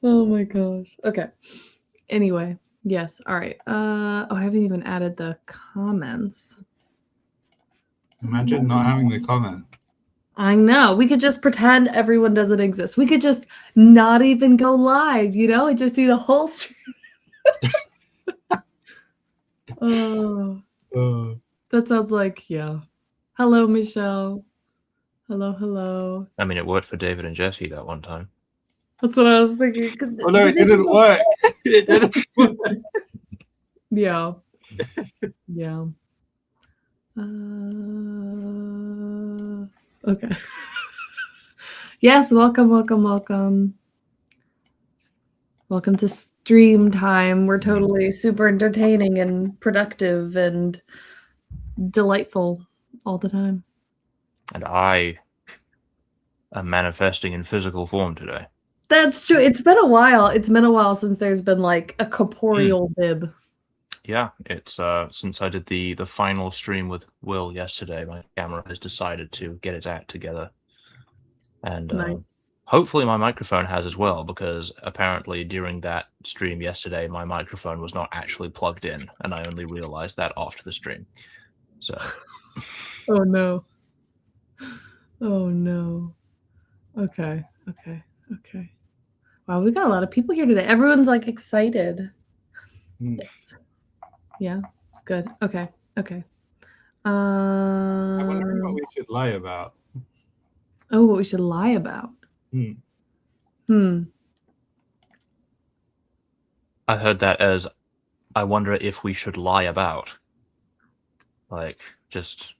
Oh my gosh. Okay. Anyway, yes. All right. I haven't even added the comments. Imagine not having the comment. I know. We could just pretend everyone doesn't exist. We could just not even go live, and just do the whole stream. Oh, that sounds like, yeah. Hello, Michelle. Hello. I mean, it worked for David and Jesse that one time. That's what I was thinking. Oh no, it didn't work. It didn't work. Yeah. Okay. Yes, welcome. Welcome to stream time. We're totally super entertaining and productive and delightful all the time. And I am manifesting in physical form today. That's true. It's been a while. It's been a while since there's been like a corporeal bib. Yeah, it's since I did the final stream with Will yesterday, my camera has decided to get its act together. And Nice. hopefully my microphone has as well, because apparently during that stream yesterday, my microphone was not actually plugged in, and I only realized that after the stream. So. Oh no. Okay. Wow, we got a lot of people here today. Everyone's like excited. Yes. Yeah, it's good. Okay. I'm wondering what we should lie about. Oh, what we should lie about? I heard that as, I wonder if we should lie about. Like, just,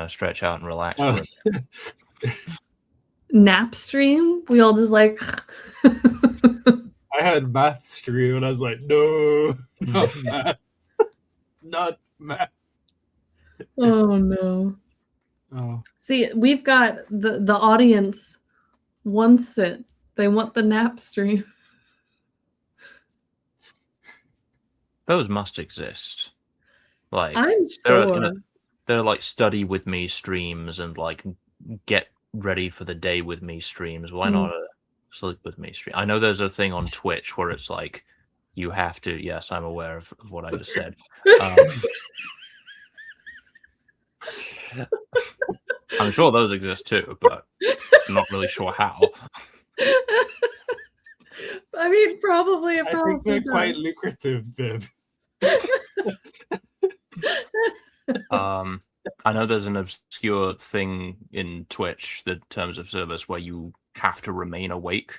stretch out and relax. Oh. Nap stream? We all just like... I had math stream and I was like, no, not math. Not math. Oh no. Oh. See, we've got the audience wants it. They want the nap stream. Those must exist. Like, I'm sure. They're like study with me streams and like get ready for the day with me streams. Why not a sleep with me stream? I know there's a thing on Twitch where it's like you have to. Yes, I'm aware of what I just said. I'm sure those exist too, but I'm not really sure how. I mean, probably. I think they're quite lucrative, Bib. I know there's an obscure thing in Twitch, the terms of service, where you have to remain awake.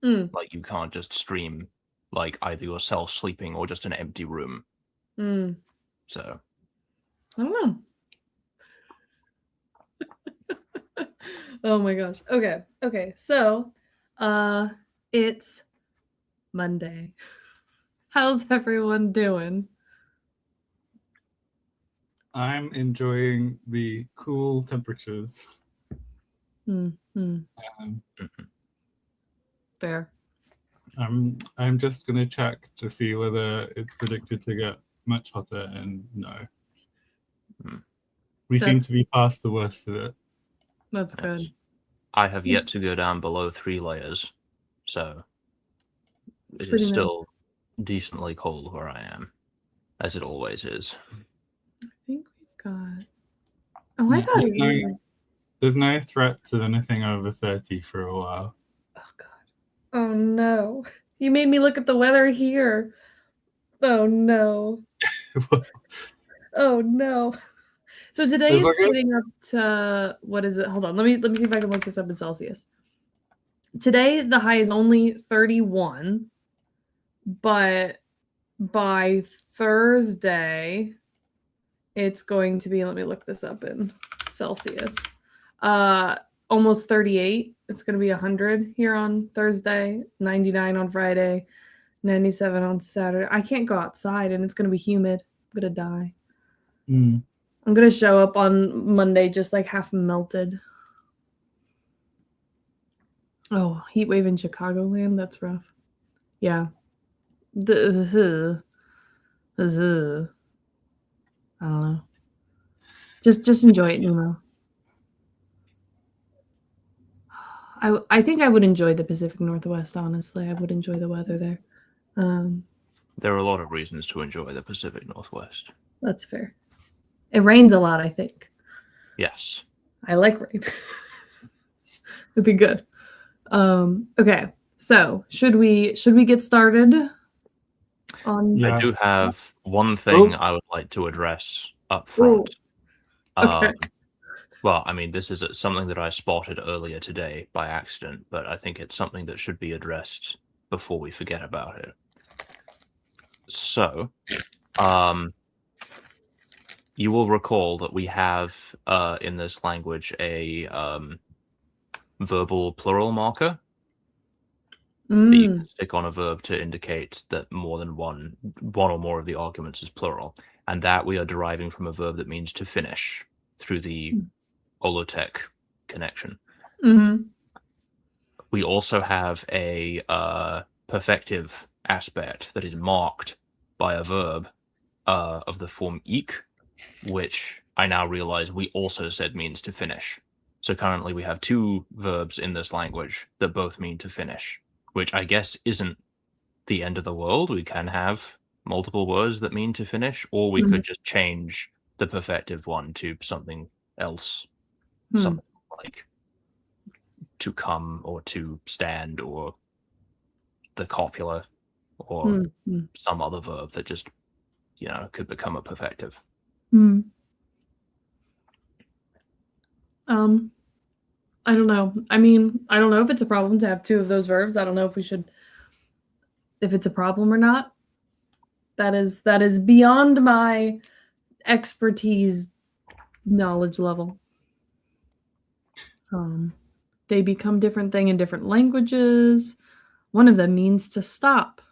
Like, you can't just stream like either yourself sleeping or just an empty room. So I don't know. Oh my gosh. Okay. So, it's Monday. How's everyone doing? I'm enjoying the cool temperatures. Fair. I'm just gonna check to see whether it's predicted to get much hotter, and no. We seem to be past the worst of it. That's good. I have yet to go down below 3 layers, so it is still decently cold where I am, as it always is. I think we've got... Oh, I thought there's no threat to anything over 30 for a while. Oh, God. Oh, no. You made me look at the weather here. Oh, no. Oh, no. So today it's getting up to, what is it? Hold on. Let me see if I can look this up in Celsius. Today, the high is only 31, but by Thursday, it's going to be, let me look this up in Celsius, almost 38. It's going to be 100 here on Thursday, 99 on Friday, 97 on Saturday. I can't go outside, and it's going to be humid. I'm going to die. I'm going to show up on Monday just like half melted. Oh, heat wave in Chicagoland? That's rough. Yeah. I don't know. Just enjoy it, Nemo. I think I would enjoy the Pacific Northwest, honestly. I would enjoy the weather there. There are a lot of reasons to enjoy the Pacific Northwest. That's fair. It rains a lot, I think. Yes. I like rain. It'd be good. Okay. So should we get started on I do have one thing I would like to address up front. Okay. Well, I mean, this is something that I spotted earlier today by accident, but I think it's something that should be addressed before we forget about it. So, you will recall that we have in this language a verbal plural marker that you can stick on a verb to indicate that more than one or more of the arguments is plural, and that we are deriving from a verb that means to finish through the Olotech connection. We also have a perfective aspect that is marked by a verb of the form ik, which I now realize we also said means to finish. So currently we have two verbs in this language that both mean to finish, which I guess isn't the end of the world. We can have multiple words that mean to finish, or we could just change the perfective one to something else. Something like to come or to stand or the copula or some other verb that just, could become a perfective. I don't know. I mean, I don't know if it's a problem to have two of those verbs. I don't know if it's a problem or not. That is beyond my expertise knowledge level. They become different thing in different languages. One of them means to stop.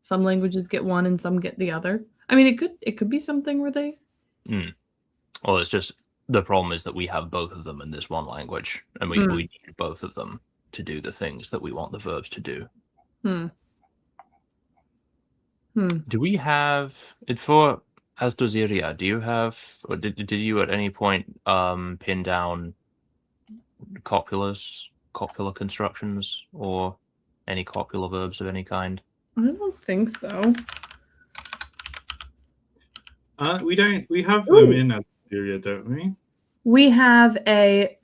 Some languages get one and some get the other. I mean, it could be something where they. Well, it's just the problem is that we have both of them in this one language, and we need both of them to do the things that we want the verbs to do. Do we have it for Asdoziria? Do you have, or did you at any point pin down copula constructions or any copula verbs of any kind? I don't think so. We don't. We have them in Asdoziria, don't we? We have a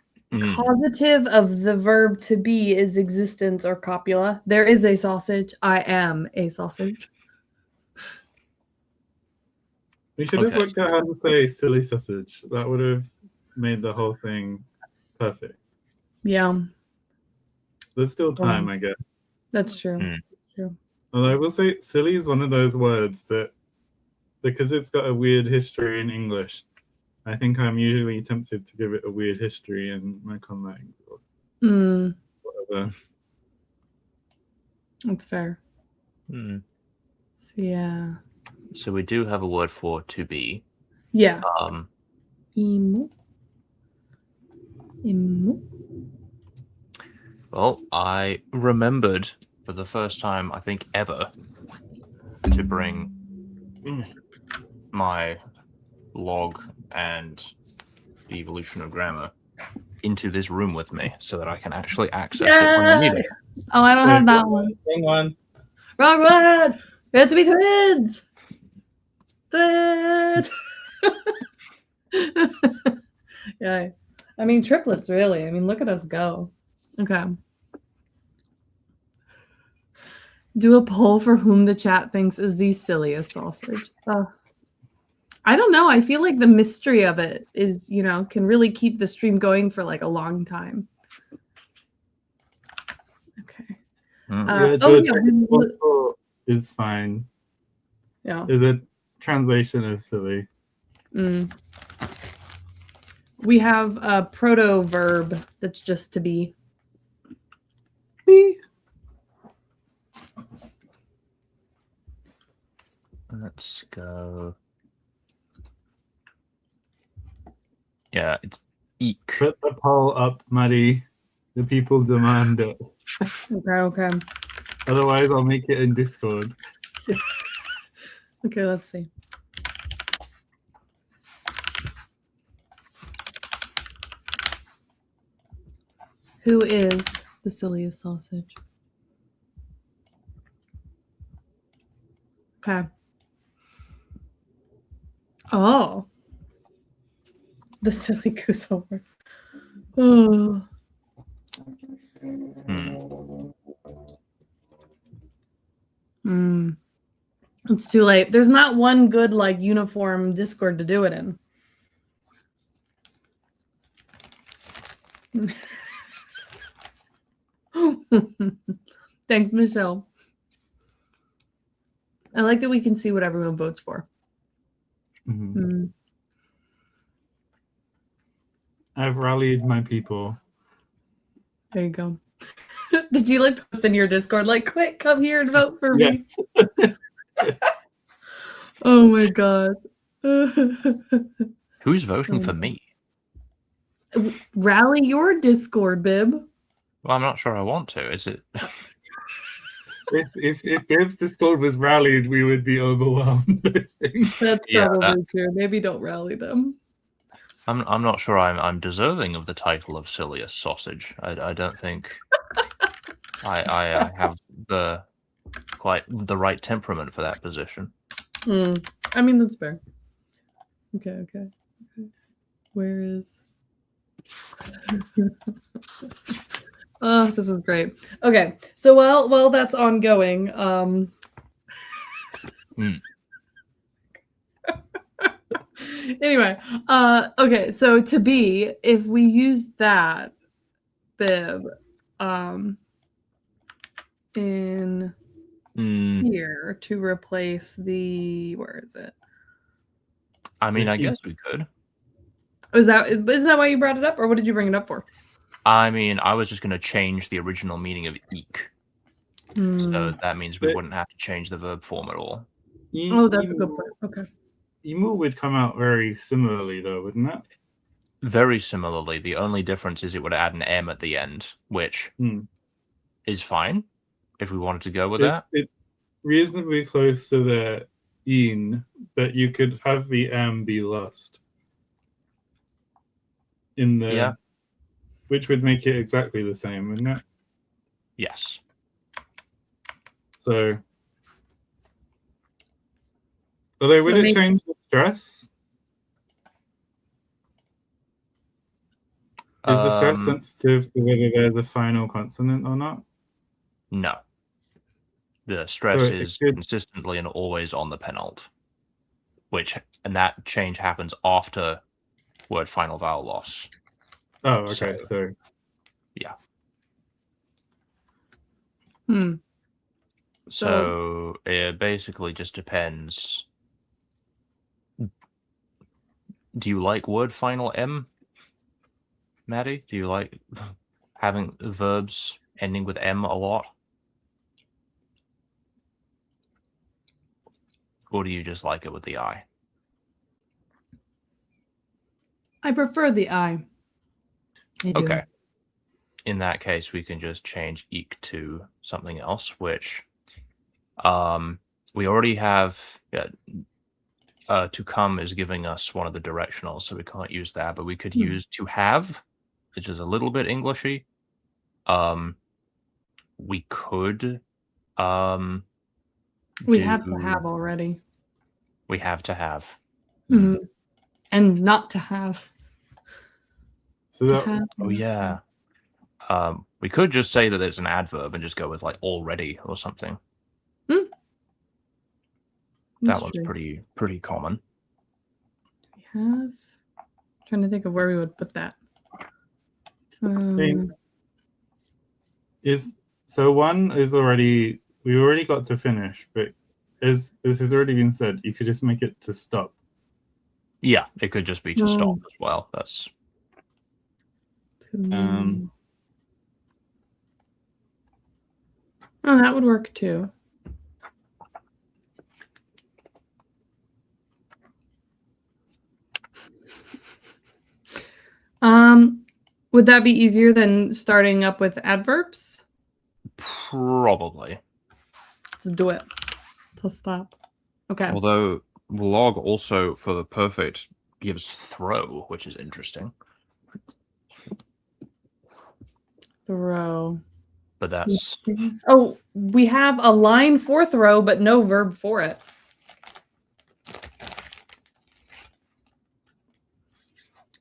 causative of the verb to be is existence or copula. There is a sausage. I am a sausage. We should have worked out how to say silly sausage. That would have made the whole thing perfect. Yeah. There's still time, I guess. That's true. True. Although I will say silly is one of those words that, because it's got a weird history in English, I think I'm usually tempted to give it a weird history in my conlang or whatever. That's fair. So, yeah. So we do have a word for to be. Yeah. Well, I remembered for the first time, I think ever, to bring my log and the evolution of grammar into this room with me so that I can actually access it when I need it. Oh, I don't have that one. Wrong one. Wrong one. We have to be twins. Twins. Yeah. I mean, triplets, really. I mean, look at us go. Okay. Do a poll for whom the chat thinks is the silliest sausage. I don't know. I feel like the mystery of it is, can really keep the stream going for like a long time. Okay. Is fine. Yeah. Is a translation of silly. We have a proto verb that's just to be. Be. Let's go. Yeah, it's eek. Put the poll up, Maddie. The people demand it. Okay. Otherwise, I'll make it in Discord. Okay, let's see. Who is The silliest sausage. Okay. Oh. The silly goose over. Oh. It's too late. There's not one good, like, uniform Discord to do it in. Thanks, Michelle. I like that we can see what everyone votes for. I've rallied my people. There you go. Did you like post in your Discord like, quick, come here and vote for me? Oh my god. Who's voting for me? Rally your Discord, Bib. Well, I'm not sure I want to. Is it? If Bib's Discord was rallied, we would be overwhelmed. I think. That's probably true. Maybe don't rally them. I'm not sure I'm deserving of the title of silliest sausage. I don't think I have quite the right temperament for that position. I mean, that's fair. Okay. Where is? Oh, this is great. Okay, so while that's ongoing, anyway, okay, so to be, if we use that Bib in here to replace the, where is it? I mean, I guess we could. Isn't that why you brought it up, or what did you bring it up for? I mean, I was just going to change the original meaning of eek. So that means we wouldn't have to change the verb form at all. That's a good point. Okay. Emu would come out very similarly, though, wouldn't it? Very similarly. The only difference is it would add an M at the end, which is fine if we wanted to go with that. It's reasonably close to the in, but you could have the M be lost in the, which would make it exactly the same, wouldn't it? Yes. So, although would it change the stress? Is the stress sensitive to whether there's a final consonant or not? No. The stress is consistently and always on the penult, and that change happens after word final vowel loss. Oh, okay. So yeah. So it basically just depends. Do you like word final M, Maddie? Do you like having verbs ending with M a lot? Or do you just like it with the I? I prefer the I. Okay. In that case, we can just change eek to something else, which we already have. To come is giving us one of the directionals, so we can't use that, but we could use to have, which is a little bit Englishy. We could we have to have already. We have to have. And not to have. So that, yeah. We could just say that there's an adverb and just go with like already or something. That one's true. pretty common. We have. Trying to think of where we would put that. So one is already, we already got to finish, but as this has already been said, you could just make it to stop. Yeah, it could just be to stop as well. That's that would work too. Would that be easier than starting up with adverbs? Probably. Let's do it. To stop. Okay. Although log also for the perfect gives throw, which is interesting. Throw. but that's... Oh, we have a line for throw, but no verb for it.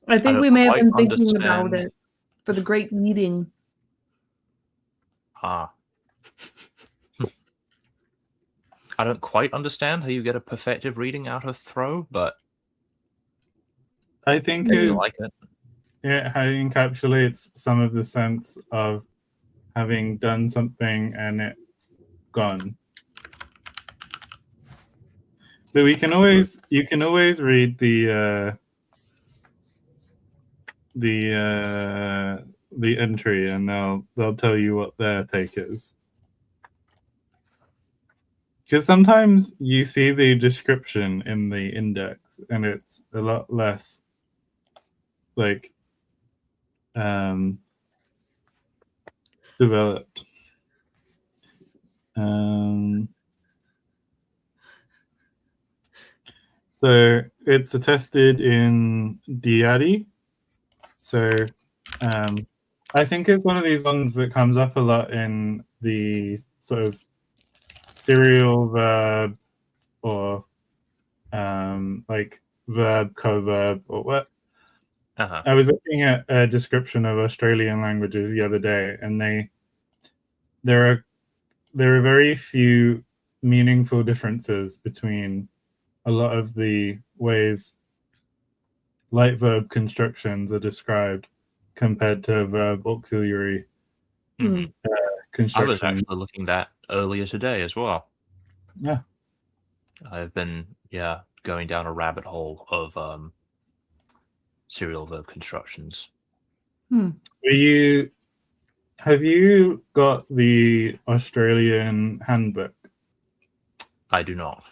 I think we may have been thinking about it for the great meeting. I don't quite understand how you get a perfective reading out of throw, but I think you like it. It encapsulates some of the sense of having done something and it's gone. But you can always read the entry, and they'll tell you what their take is. Because sometimes you see the description in the index, and it's a lot less like developed. So it's attested in Diari. So I think it's one of these ones that comes up a lot in the sort of serial verb or like verb, co-verb, or what. I was looking at a description of Australian languages the other day, and there are very few meaningful differences between a lot of the ways light verb constructions are described compared to verb auxiliary constructions. I was actually looking at that earlier today as well. Yeah. I've been, going down a rabbit hole of serial verb constructions. Have you got the Australian handbook? I do not.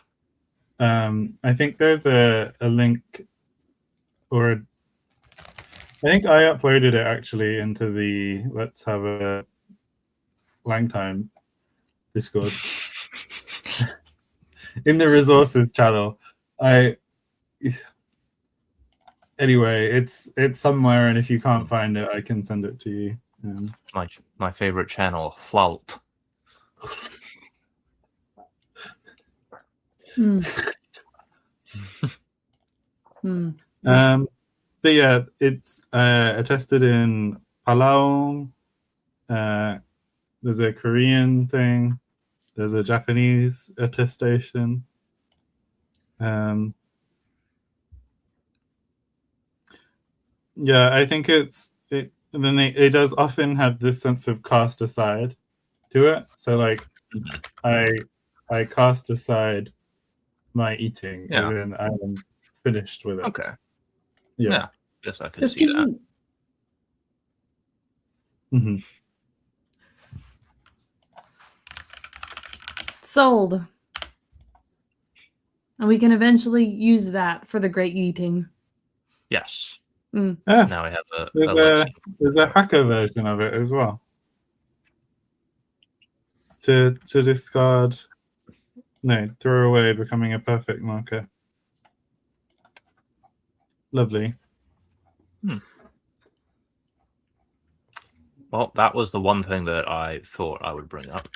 I think there's a link, or I think I uploaded it actually into the Let's Have a Lang Time Discord. In the resources channel. Anyway, it's somewhere, and if you can't find it, I can send it to you. My favorite channel, Flout. But yeah, it's attested in Palau. There's a Korean thing. There's a Japanese attestation. Yeah, I think it does often have this sense of cast aside to it. So like, I cast aside my eating, as in I am finished with it. Okay. Yeah. Yes, I can see that. Sold. And we can eventually use that for the great eating. Yes. Yeah. Now we have there's a hacker version of it as well. To discard, throw away, becoming a perfect marker. Lovely. Well, that was the one thing that I thought I would bring up.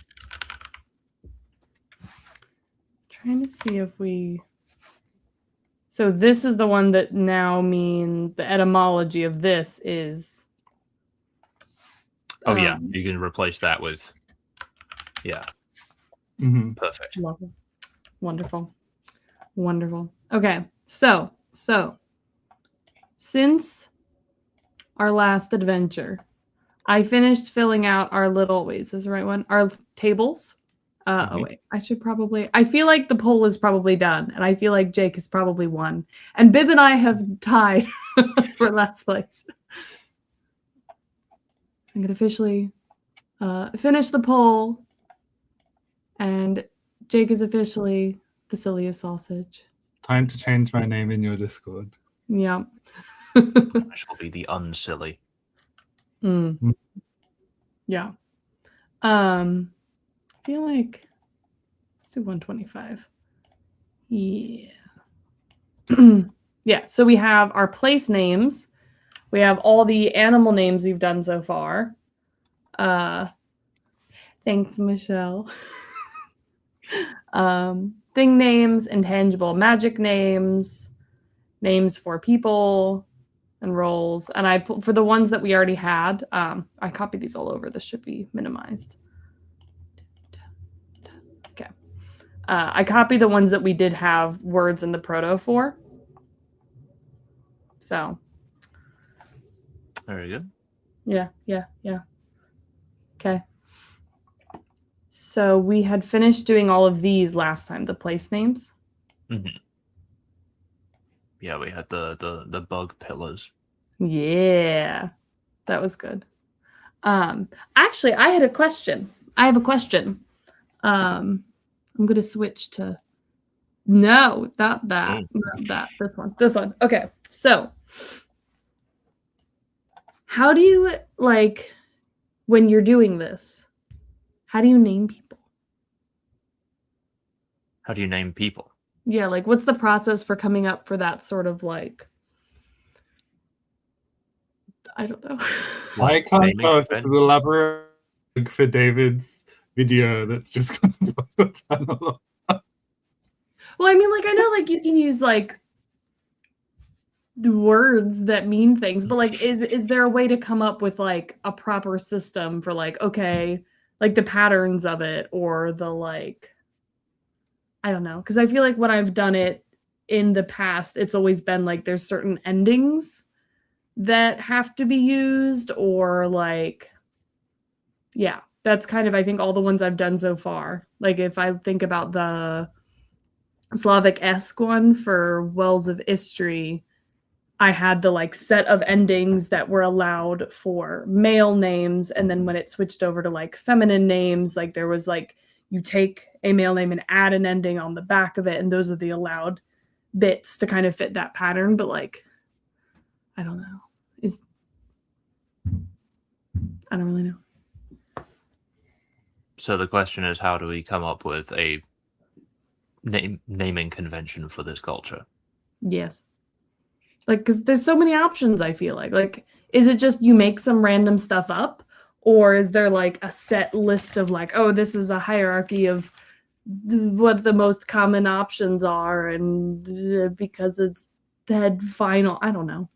Trying to see if we... So this is the one that now means the etymology of this is... Oh, yeah. You can replace that with... Yeah. Perfect. Wonderful. Okay. So since our last adventure, I finished filling out our little... Wait, is this the right one? Our tables. Oh, wait. I feel like the poll is probably done, and I feel like Jake has probably won. And Bib and I have tied for last place. I'm going to officially finish the poll, and Jake is officially the silliest sausage. Time to change my name in your Discord. Yeah. I shall be the unsilly. Yeah. I feel like let's do 125. Yeah. Yeah, so we have our place names. We have all the animal names we've done so far. Thanks, Michelle. Thing names, intangible magic names, names for people and roles. And for the ones that we already had, I copied these all over. This should be minimized. Okay. I copied the ones that we did have words in the proto for. So. Very good. Yeah. Okay. So we had finished doing all of these last time, the place names. Mm-hmm. Yeah, we had the bug pillars. Yeah, that was good. Actually, I had a question. I have a question. I'm going to switch to... No, not that. Oh. Not that. This one. This one. Okay. So, how do you, like, when you're doing this, how do you name people? How do you name people? Yeah, like, what's the process for coming up for that sort of, like... I don't know. I can't tell if it's elaborate for David's video that's just on the channel. Well, I mean, like, I know, like, you can use, like, the words that mean things, but, like, is there a way to come up with, like, a proper system for, like, okay, like, the patterns of it, or the, like, I don't know. Because I feel like when I've done it in the past, it's always been, like, there's certain endings that have to be used, or, like, yeah, that's kind of, I think, all the ones I've done so far. Like, if I think about the Slavic-esque one for Wells of Istri, I had the, like, set of endings that were allowed for male names, and then when it switched over to, like, feminine names, like, there was, like, you take a male name and add an ending on the back of it, and those are the allowed bits to kind of fit that pattern. But, like, I don't know. I don't really know. So the question is, how do we come up with a naming convention for this culture? Yes. Like, because there's so many options, I feel like. Like, is it just you make some random stuff up? Or is there, like, a set list of, like, oh, this is a hierarchy of what the most common options are, and because it's dead final? I don't know.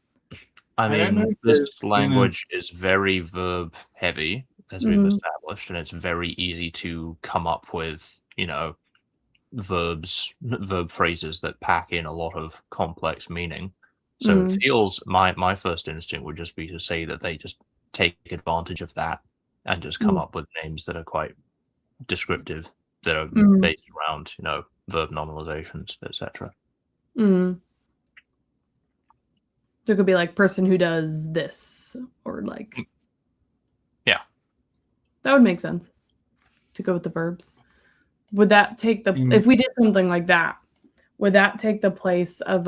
I mean, this language is very verb heavy, as we've established, and it's very easy to come up with, you know, verb phrases that pack in a lot of complex meaning. So it feels, my first instinct would just be to say that they just take advantage of that and just come up with names that are quite descriptive, that are based around, you know, verb normalizations, etc. There could be, like, person who does this, or, like... Yeah. That would make sense, to go with the verbs. Would that take the... If we did something like that, would that take the place of,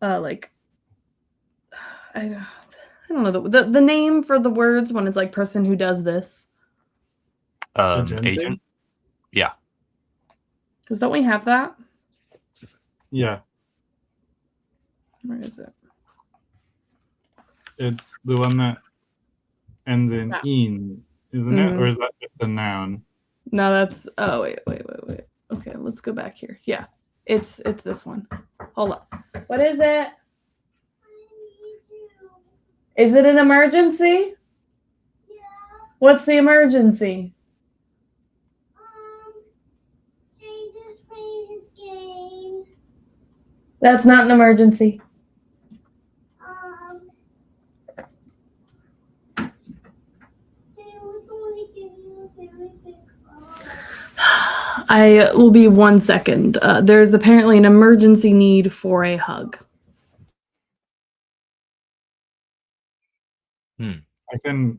like... I don't know, the name for the words when it's, like, person who does this? Agent? Yeah. Because don't we have that? Yeah. Where is it? It's the one that ends in "in," isn't it? Or is that just a noun? No, that's... Oh, wait. Okay, let's go back here. Yeah, it's this one. Hold on. What is it? Is it an emergency? Yeah. What's the emergency? James is playing his game. That's not an emergency. I will be 1 second. There's apparently an emergency need for a hug.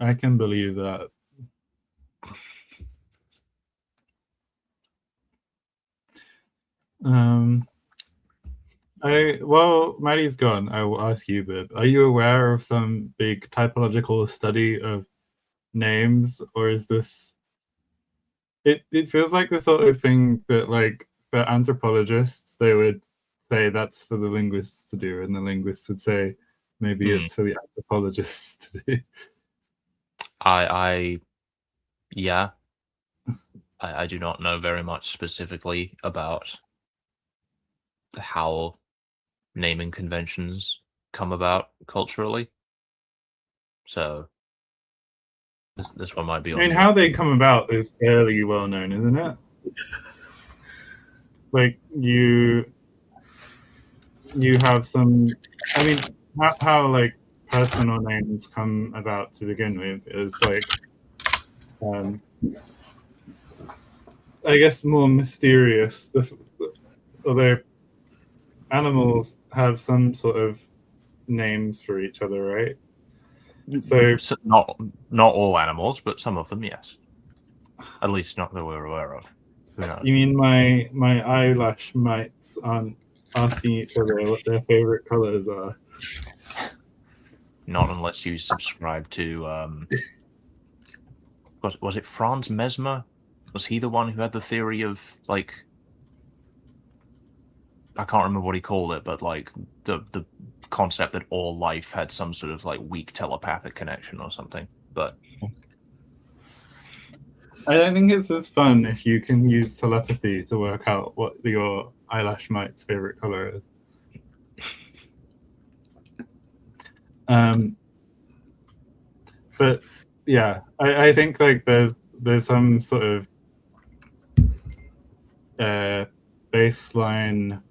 I can believe that. Well, Maddie's gone. I will ask you, but are you aware of some big typological study of names, or is this... It feels like the sort of thing that, like, for anthropologists, they would say that's for the linguists to do, and the linguists would say maybe it's for the anthropologists to do. I Yeah. I do not know very much specifically about how naming conventions come about culturally. So this one might be. I mean, how they come about is fairly well known, isn't it? Like you have some. I mean, how like personal names come about to begin with is like, I guess more mysterious. Although animals have some sort of names for each other, right? So not all animals, but some of them, yes. At least not that we're aware of. Who knows? You mean my eyelash mites aren't asking each other what their favorite colors are? Not unless you subscribe to was it Franz Mesmer? Was he the one who had the theory of like, I can't remember what he called it, but like the concept that all life had some sort of like weak telepathic connection or something. But I don't think it's as fun if you can use telepathy to work out what your eyelash mite's favorite color is. But yeah, I think like there's some sort of baseline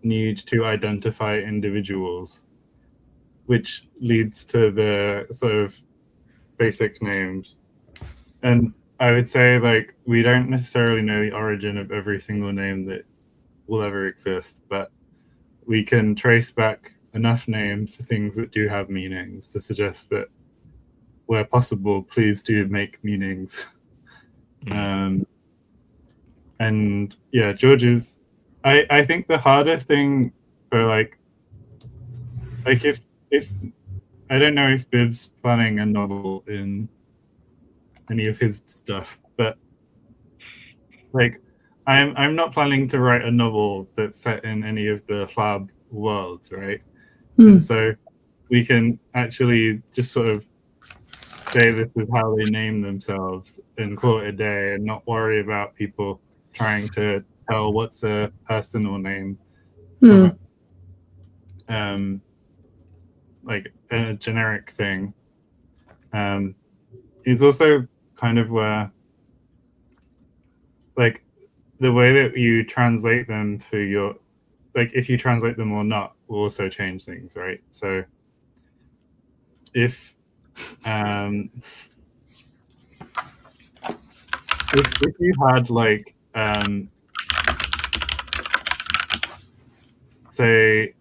need to identify individuals, which leads to the sort of basic names. And I would say like we don't necessarily know the origin of every single name that will ever exist, but we can trace back enough names to things that do have meanings to suggest that where possible, please do make meanings. And yeah, George's, I think the harder thing for like if I don't know if Bib's planning a novel in any of his stuff, but like I'm not planning to write a novel that's set in any of the Flab worlds, right? And so we can actually just sort of say this is how they name themselves and call it a day and not worry about people trying to tell what's a personal name from like a generic thing. It's also kind of where like the way that you translate them for your like if you translate them or not will also change things, right? So if if you had like say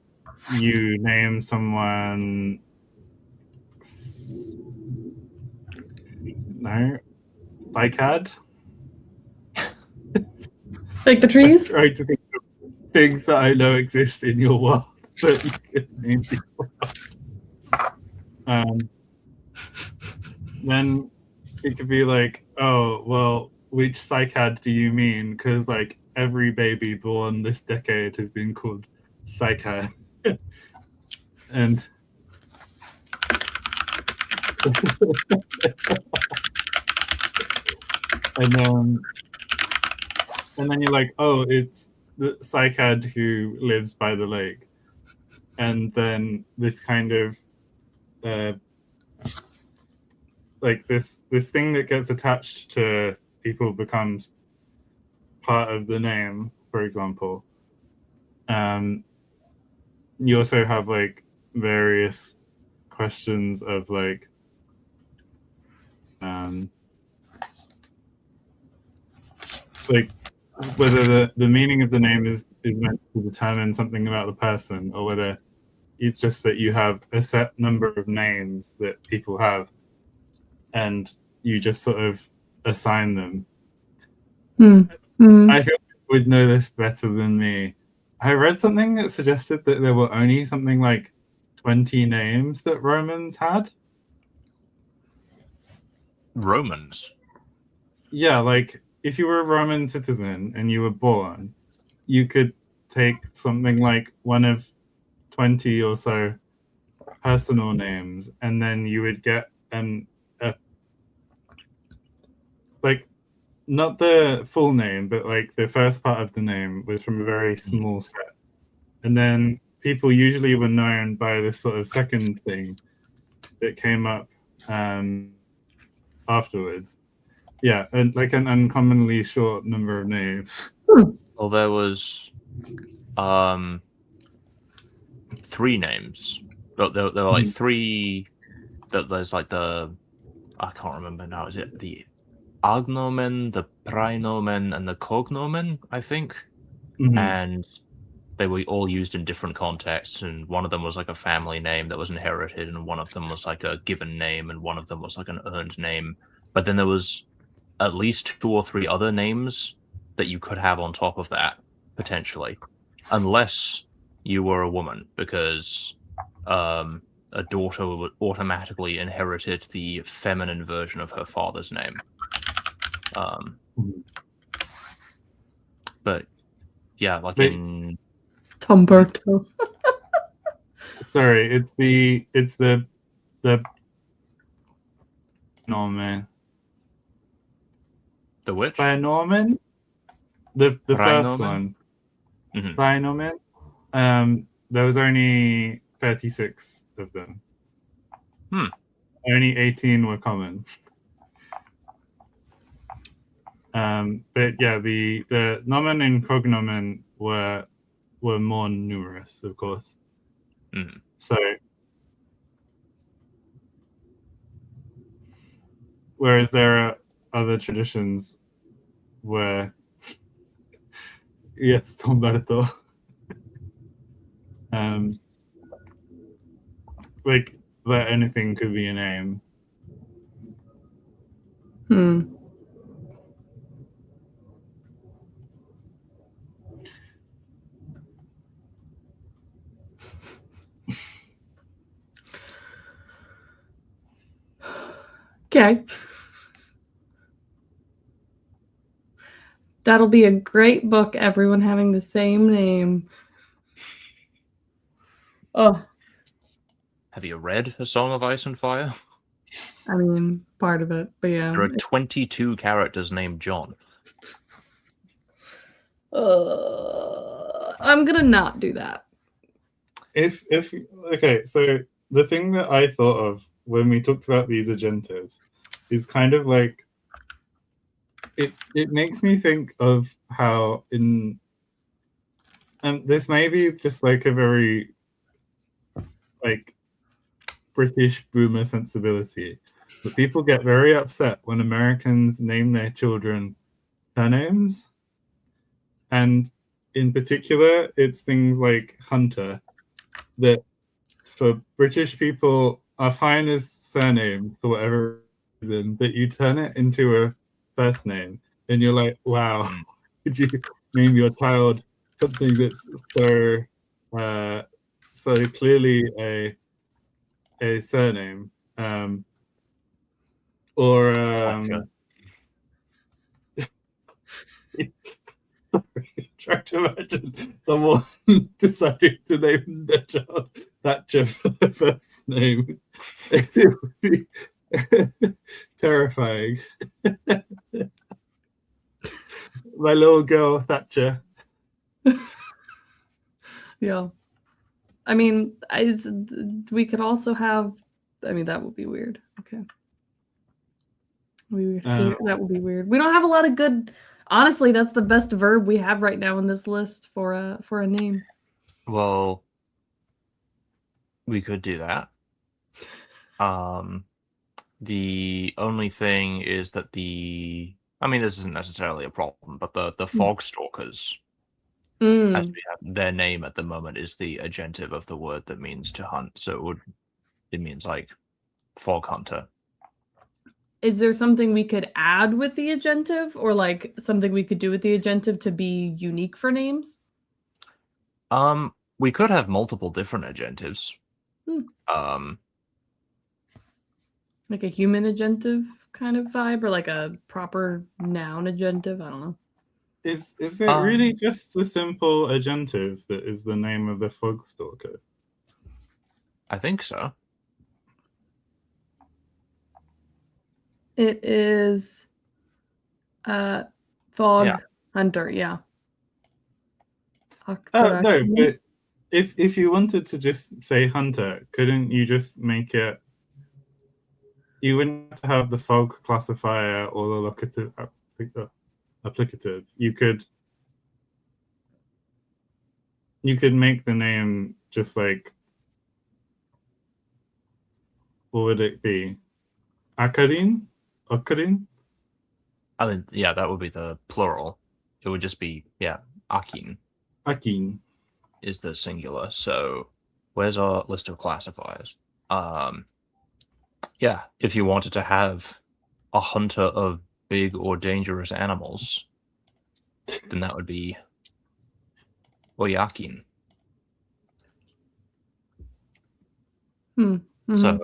you name someone Cycad, like the trees. Trying to think of things that I know exist in your world that you could name people. Then it could be like, oh well, which Cycad do you mean? Because like every baby born this decade has been called Cycad. and and then you're like, oh, it's the Cycad who lives by the lake. And then this kind of like this thing that gets attached to people becomes part of the name, for example. You also have like various questions of like whether the meaning of the name is meant to determine something about the person, or whether it's just that you have a set number of names that people have and you just sort of assign them. I feel you would know this better than me. I read something that suggested that there were only something like 20 names that Romans had. Romans? Yeah, like if you were a Roman citizen and you were born, you could take something like one of 20 or so personal names, and then you would get like not the full name, but like the first part of the name was from a very small set. And then people usually were known by this sort of second thing that came up afterwards. Yeah, and like an uncommonly short number of names. Well, there was 3 names. But there were like 3. There's like I can't remember now. Is it the agnomen, the praenomen, and the cognomen? I think. And they were all used in different contexts, and one of them was like a family name that was inherited, and one of them was like a given name, and one of them was like an earned name. But then there was at least 2 or 3 other names that you could have on top of that, potentially. Unless you were a woman, because a daughter would automatically inherited the feminine version of her father's name. But yeah, like in Tomberto. Sorry, it's the Norman. The which? By Norman? The first one. By Norman. There was only 36 of them. Only 18 were common. But yeah, the nomen and cognomen were more numerous, of course. So, whereas there are other traditions where, yes, Tomberto, like where anything could be a name. Okay. That'll be a great book, everyone having the same name. Oh. Have you read A Song of Ice and Fire? I mean, part of it, but yeah. There are 22 characters named John. I'm gonna not do that. Okay, so the thing that I thought of when we talked about these agentives is kind of like it makes me think of how and this may be just like a very like British boomer sensibility, but people get very upset when Americans name their children surnames, and in particular it's things like Hunter that for British people are fine as surname for whatever reason, but you turn it into a first name and you're like, wow, could you name your child something that's so clearly a surname? Or try to imagine someone deciding to name their child Thatcher for the first name. It would be terrifying. My little girl Thatcher. Yeah. I mean, we could also have. I mean, that would be weird. Okay. That would be weird. We don't have a lot of good. Honestly, that's the best verb we have right now in this list for a name. Well, we could do that. The only thing is that I mean, this isn't necessarily a problem, but the fog stalkers, as we have their name at the moment, is the agentive of the word that means to hunt. So it means like fog hunter. Is there something we could add with the agentive, or like something we could do with the agentive to be unique for names? We could have multiple different agentives. Like a human agentive kind of vibe, or like a proper noun agentive? I don't know. Is it really just the simple agentive that is the name of the fog stalker? I think so. It is Fog Hunter, yeah. Oh, no, but if you wanted to just say hunter, couldn't you just make it... You wouldn't have to have the fog classifier or the applicative. You could make the name just like... What would it be? Akarin? Akarin? I mean, yeah, that would be the plural. It would just be, Akin. Akin is the singular. So where's our list of classifiers? Yeah, if you wanted to have a hunter of big or dangerous animals, then that would be Oyakin. Mm-hmm. So,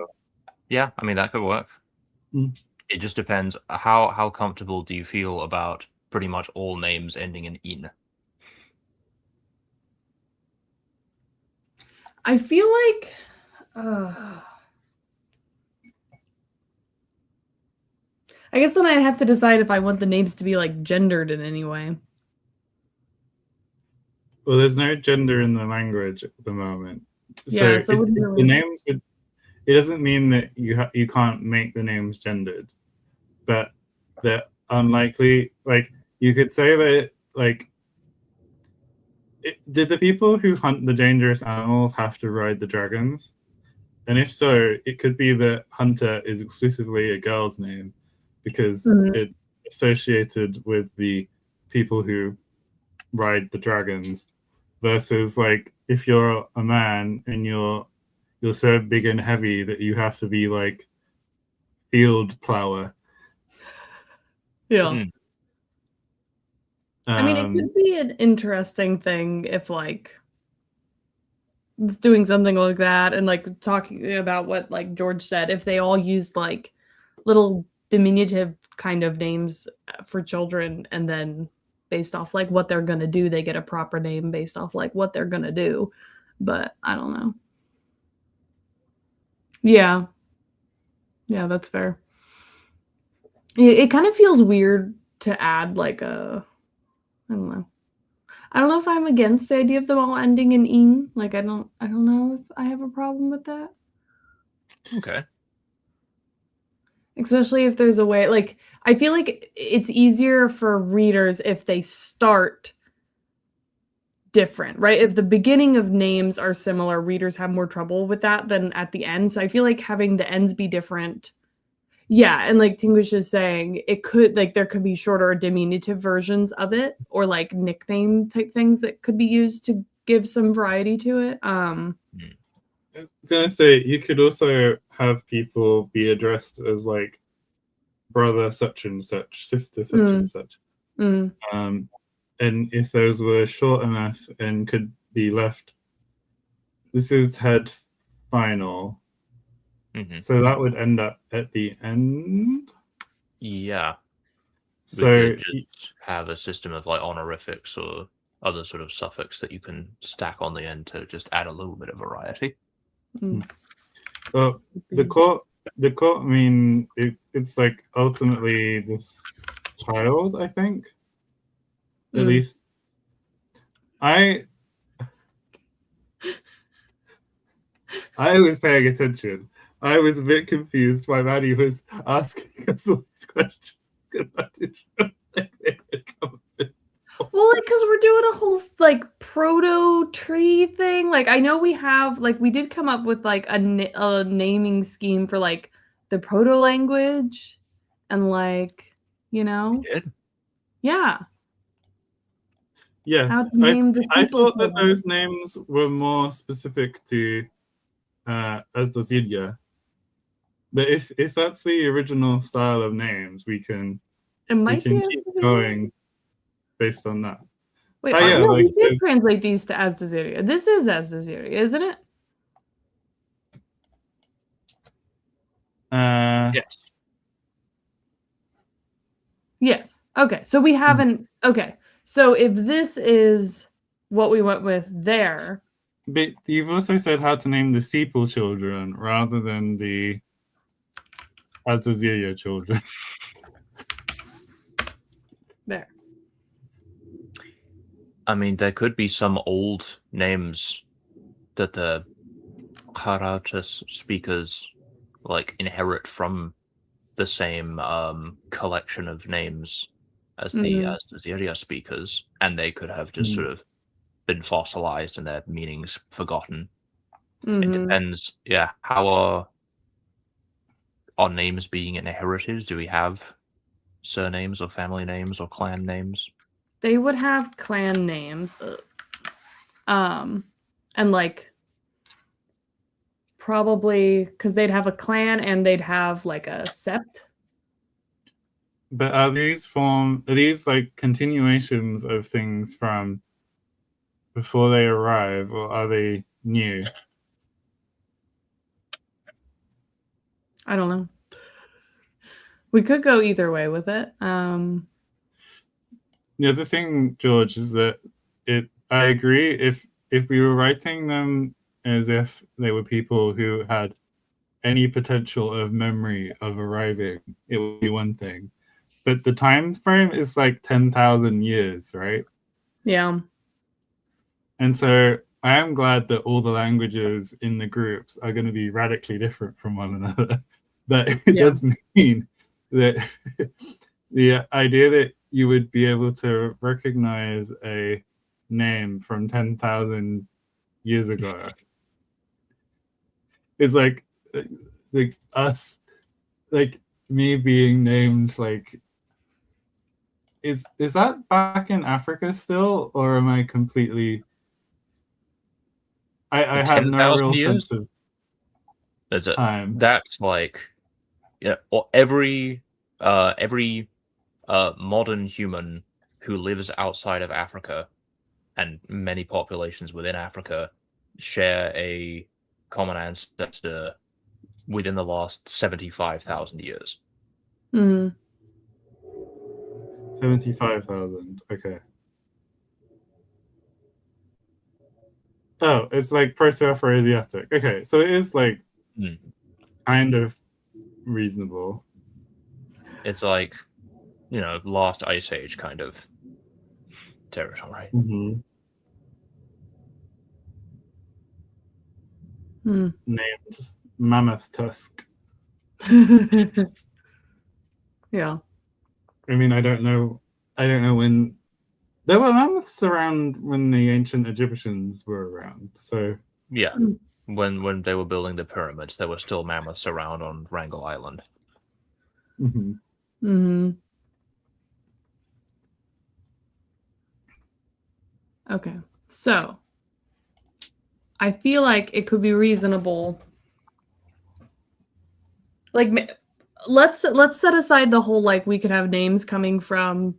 yeah, I mean, that could work. It just depends. How comfortable do you feel about pretty much all names ending in in? I feel like... I guess then I have to decide if I want the names to be like gendered in any way. Well, there's no gender in the language at the moment. Yeah, so the names would... It doesn't mean that you can't make the names gendered, but they're unlikely. Like, you could say that, like, did the people who hunt the dangerous animals have to ride the dragons? And if so, it could be that hunter is exclusively a girl's name because it's associated with the people who ride the dragons, versus like if you're a man and you're so big and heavy that you have to be like field plower. Yeah. I mean, it could be an interesting thing if like it's doing something like that and like talking about what like George said, if they all used like little diminutive kind of names for children, and then based off like what they're gonna do, they get a proper name based off like what they're gonna do. But I don't know. Yeah, that's fair. It kind of feels weird to add like a... I don't know if I'm against the idea of them all ending in "ing." Like, I don't know if I have a problem with that. Okay. Especially if there's a way, like, I feel like it's easier for readers if they start different, right? If the beginning of names are similar, readers have more trouble with that than at the end. So I feel like having the ends be different... Yeah, and like Tinguish is saying, it could, like, there could be shorter or diminutive versions of it, or like nickname type things that could be used to give some variety to it. I was gonna say, you could also have people be addressed as like brother such and such, sister such and such. And if those were short enough and could be left, this is head final. So that would end up at the end. Yeah. So just have a system of like honorifics or other sort of suffix that you can stack on the end to just add a little bit of variety. Well, the court, I mean, it's like ultimately this child, I think. At least I was paying attention. I was a bit confused why Maddie was asking us all these questions because I didn't know they had come. Well, like, because we're doing a whole like proto tree thing. Like, I know we have, like, we did come up with like a naming scheme for like the proto language, and like, you know, we did? Yeah. Yes, I thought that those names were more specific to Azdazilia. But if that's the original style of names, we can keep going based on that. Wait, no, we did translate these to Azdazilia. This is Azdazilia, isn't it? Yes. Yes. Okay, so we haven't... Okay, so if this is what we went with there... But you've also said how to name the Sepal children rather than the Azdazilia children. There. I mean, there could be some old names that the Karatas speakers like inherit from the same collection of names as the Aziria speakers, and they could have just sort of been fossilized and their meanings forgotten. It depends. Yeah, how are names being inherited? Do we have surnames or family names or clan names? They would have clan names, and like probably because they'd have a clan and they'd have like a sept. But are these like continuations of things from before they arrive, or are they new? I don't know. We could go either way with it. The other thing, George, is that I agree if we were writing them as if they were people who had any potential of memory of arriving, it would be one thing. But the time frame is like 10,000 years, right? Yeah. And so I am glad that all the languages in the groups are going to be radically different from one another. But it does mean that the idea that you would be able to recognize a name from 10,000 years ago is like us, like me being named like, is that back in Africa still, or am I completely? I have no real sense of time. That's like, yeah, every modern human who lives outside of Africa, and many populations within Africa, share a common ancestor within the last 75,000 years. 75,000. Okay. Oh, it's like Proto-Afroasiatic. Okay, so it is like kind of reasonable. It's like, last ice age kind of territory. Named Mammoth Tusk. Yeah. I mean, I don't know when there were mammoths around when the ancient Egyptians were around. So yeah, when they were building the pyramids, there were still mammoths around on Wrangel Island. Okay, so I feel like it could be reasonable. Like, let's set aside the whole like we could have names coming from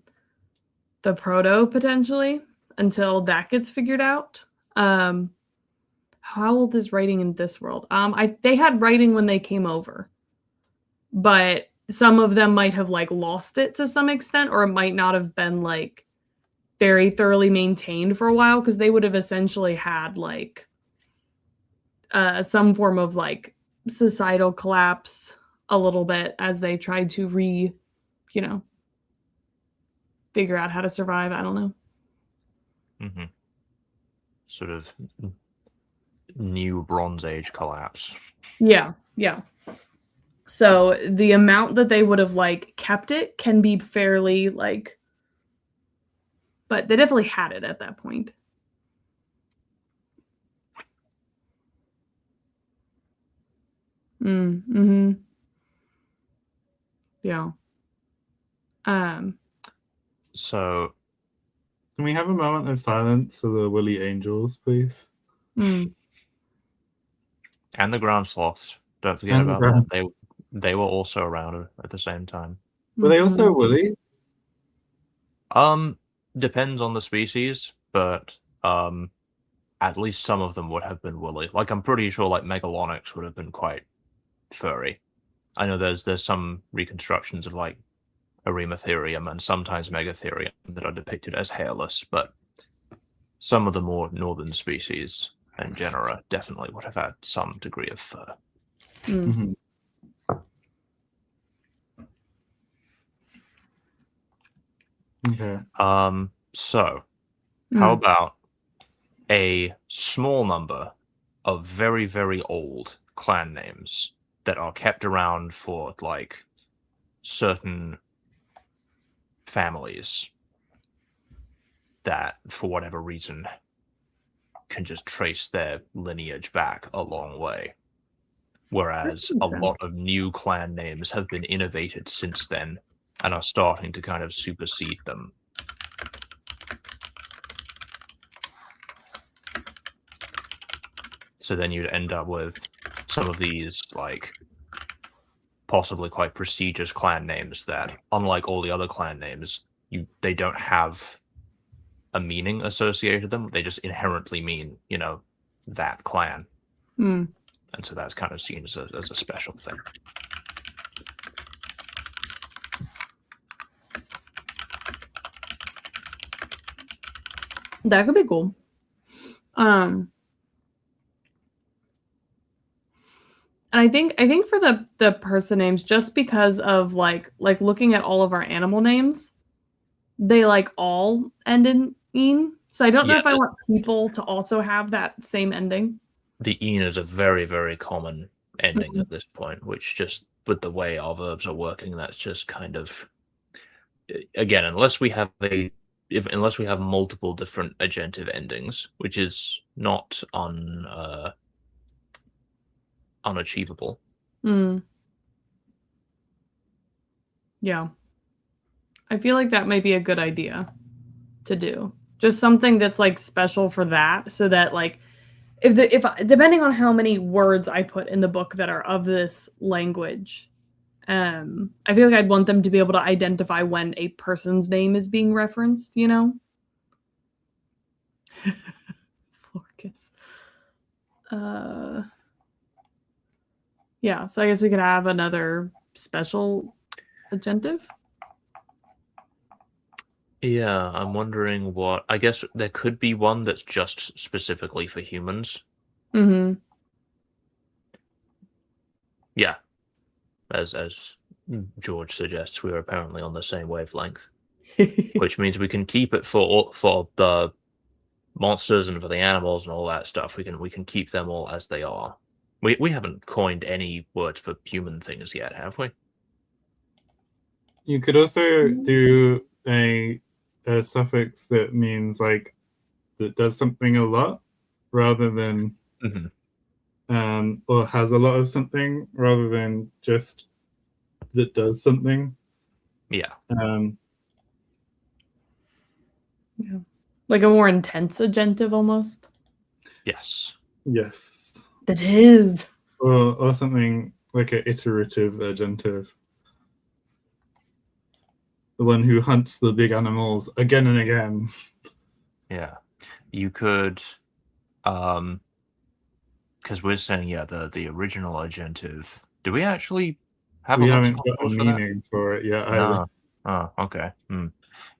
the proto potentially until that gets figured out. How old is writing in this world? They had writing when they came over, but some of them might have like lost it to some extent, or it might not have been like very thoroughly maintained for a while, because they would have essentially had like some form of like societal collapse a little bit as they tried to figure out how to survive. I don't know. Sort of new Bronze Age collapse. Yeah. So the amount that they would have like kept it can be fairly like, but they definitely had it at that point. Yeah. So can we have a moment of silence for the woolly angels, please? And the ground sloths. Don't forget about that. They were also around at the same time. Were they also woolly? Depends on the species, but at least some of them would have been woolly. Like, I'm pretty sure like Megalonyx would have been quite furry. I know there's some reconstructions of like Erematherium and sometimes Megatherium that are depicted as hairless, but some of the more northern species and genera definitely would have had some degree of fur. Okay. So, how about a small number of very, very old clan names that are kept around for, like, certain families that, for whatever reason, can just trace their lineage back a long way. Whereas a lot of new clan names have been innovated since then and are starting to kind of supersede them. So then you'd end up with some of these, like, possibly quite prestigious clan names that, unlike all the other clan names, they don't have a meaning associated with them. They just inherently mean, that clan. And so that's kind of seen as a special thing. That could be cool. And I think for the person names, just because of like looking at all of our animal names, they like all end in "-ine. So I don't know if I want people to also have that same ending. The "-ine" is a very, very common ending at this point, which just, with the way our verbs are working, that's just kind of, again, unless we have multiple different agentive endings, which is not unachievable. Yeah. I feel like that might be a good idea to do. Just something that's like special for that, so that like if depending on how many words I put in the book that are of this language, I feel like I'd want them to be able to identify when a person's name is being referenced, Florcus. Yeah, so I guess we could have another special agentive. Yeah, I'm wondering what... I guess there could be one that's just specifically for humans. Yeah. As George suggests, we are apparently on the same wavelength. Which means we can keep it for the monsters and for the animals and all that stuff. We can keep them all as they are. We haven't coined any words for human things yet, have we? You could also do a suffix that means like that does something a lot rather than or has a lot of something rather than just that does something. Yeah. Yeah. Like a more intense agentive almost. Yes. Yes. It is. Or something like an iterative agentive. The one who hunts the big animals again and again. Yeah. You could, because we're saying, the original agentive. Do we actually have we haven't got a meaning for it yet either. Oh, okay.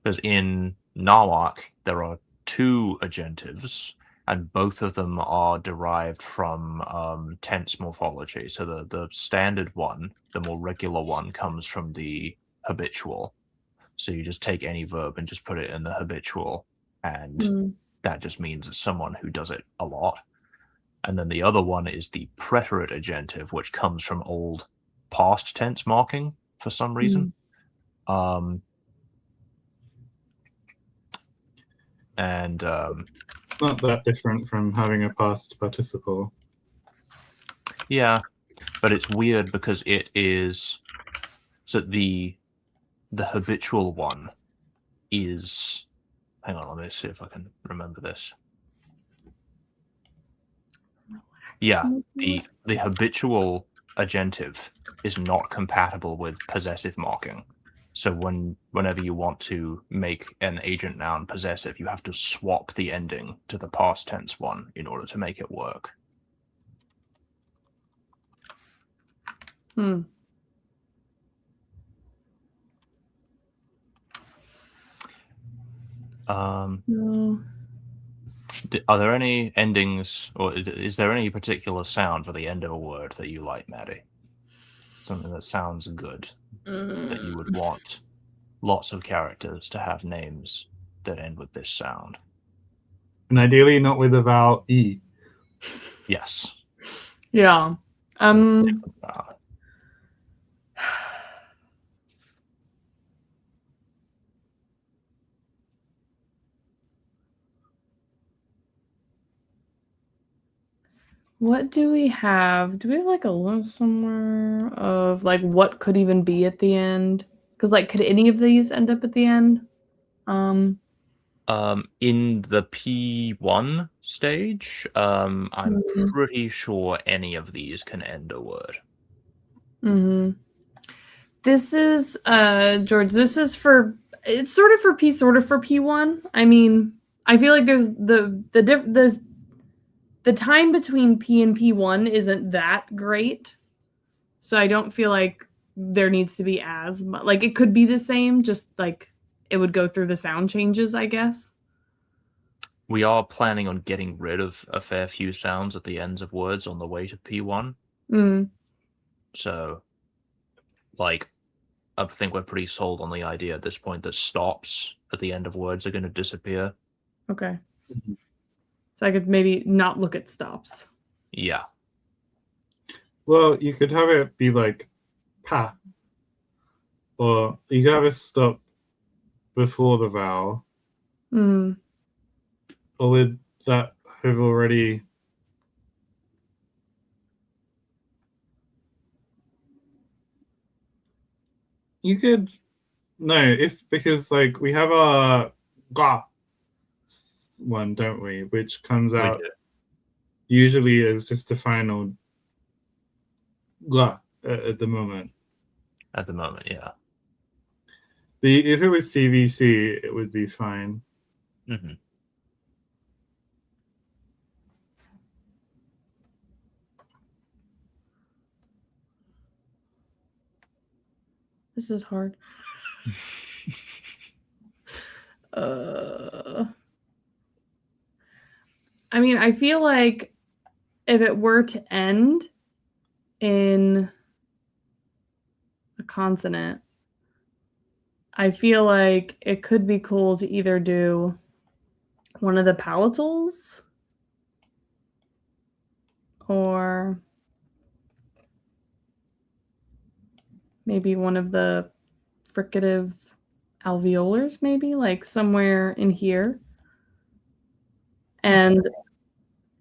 Because in Nahuatl, there are 2 agentives, and both of them are derived from tense morphology. So the standard one, the more regular one, comes from the habitual. So you just take any verb and just put it in the habitual, and that just means it's someone who does it a lot. And then the other one is the preterite agentive, which comes from old past tense marking for some reason. And it's not that different from having a past participle. Yeah, but it's weird because it is... So the habitual one is... Hang on, let me see if I can remember this. Yeah, the habitual agentive is not compatible with possessive marking. So whenever you want to make an agent noun possessive, you have to swap the ending to the past tense one in order to make it work. No. Are there any endings, or is there any particular sound for the end of a word that you like, Maddie? Something that sounds good that you would want. lots of characters to have names that end with this sound. And ideally not with the vowel E. Yes. Yeah. What do we have? Do we have like a list somewhere of like what could even be at the end? Because like, could any of these end up at the end? In the P1 stage, I'm pretty sure any of these can end a word. This is George. This is for it's sort of for P, sort of for P1. I mean, I feel like there's the time between P and P1 isn't that great, so I don't feel like there needs to be as much. Like it could be the same, just like it would go through the sound changes, I guess. We are planning on getting rid of a fair few sounds at the ends of words on the way to P1. So, like, I think we're pretty sold on the idea at this point that stops at the end of words are going to disappear. Okay. So I could maybe not look at stops. Yeah. Well, you could have it be like pa. Or you could have a stop before the vowel. Or would that have already... You could... No, because like we have our ga one, don't we? Which comes out usually as just a final ga at the moment. At the moment, yeah. But if it was CVC, it would be fine. This is hard. I mean, I feel like if it were to end in a consonant, I feel like it could be cool to either do one of the palatals or maybe one of the fricative alveolars, maybe like somewhere in here. And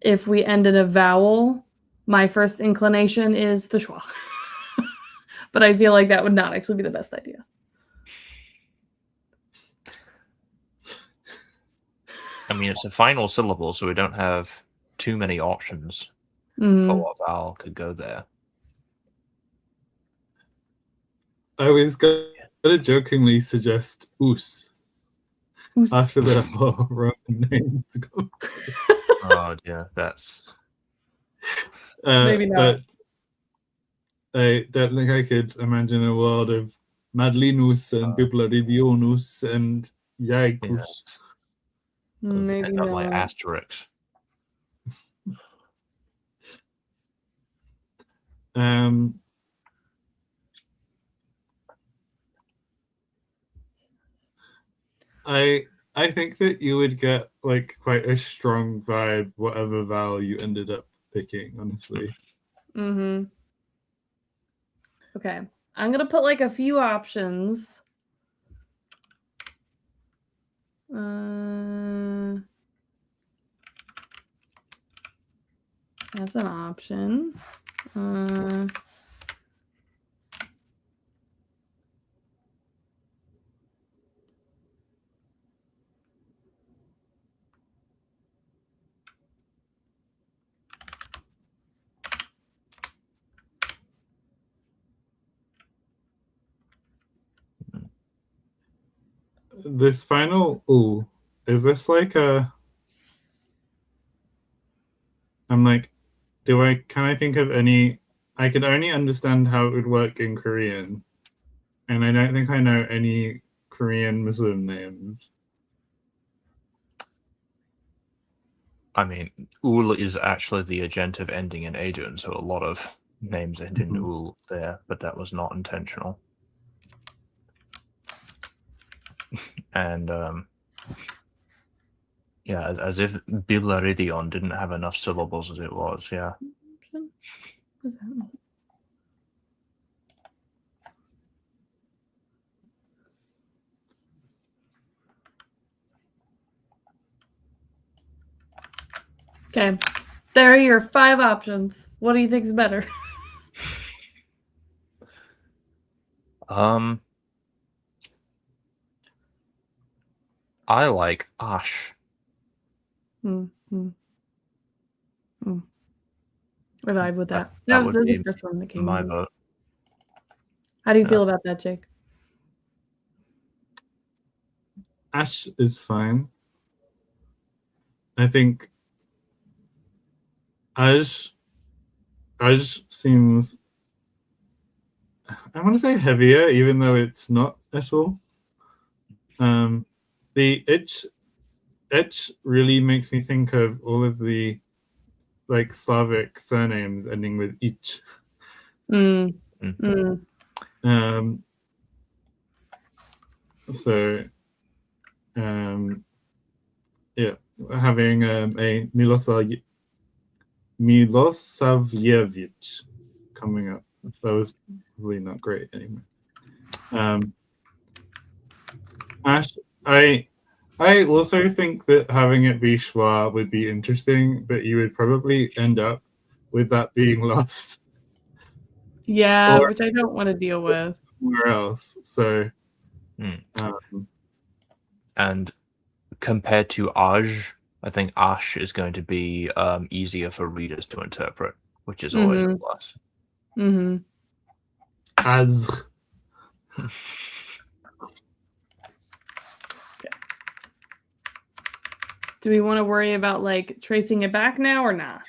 if we end in a vowel, my first inclination is the schwa. But I feel like that would not actually be the best idea. I mean, it's a final syllable, so we don't have too many options for what vowel could go there. I was going to jokingly suggest oos. After the whole Roman names go. Oh, yeah, that's... Maybe not. But I don't think I could imagine a world of Madlinus and Biblaridionus and Jaikus. Maybe not. Like asterisks. I think that you would get like quite a strong vibe whatever vowel you ended up picking, honestly. Okay. I'm gonna put like a few options. That's an option. This final ooh, is this like a... I'm like, can I think of any... I could only understand how it would work in Korean. And I don't think I know any Korean Muslim names. I mean, ul is actually the agentive ending in Adrian, so a lot of names end in ul there, but that was not intentional. And yeah, as if Billaridion didn't have enough syllables as it was. Yeah. What does that mean? Okay, there are your 5 options. What do you think is better? I like Ash. I vibe with that. That would was be the first one that came my to me. vote. How do you feel about that, Jake? Ash is fine. I think Ash seems, I want to say heavier, even though it's not at all. The itch really makes me think of all of the like Slavic surnames ending with ich. So yeah, having a Milosavljevic coming up, that was really not great anyway. Ash, I also think that having it be schwa would be interesting, but you would probably end up with that being lost. Yeah, which I don't want to deal with. Somewhere else. So, and compared to Aj, I think Ash is going to be easier for readers to interpret, which is always a plus. As. Do we want to worry about like tracing it back now or not?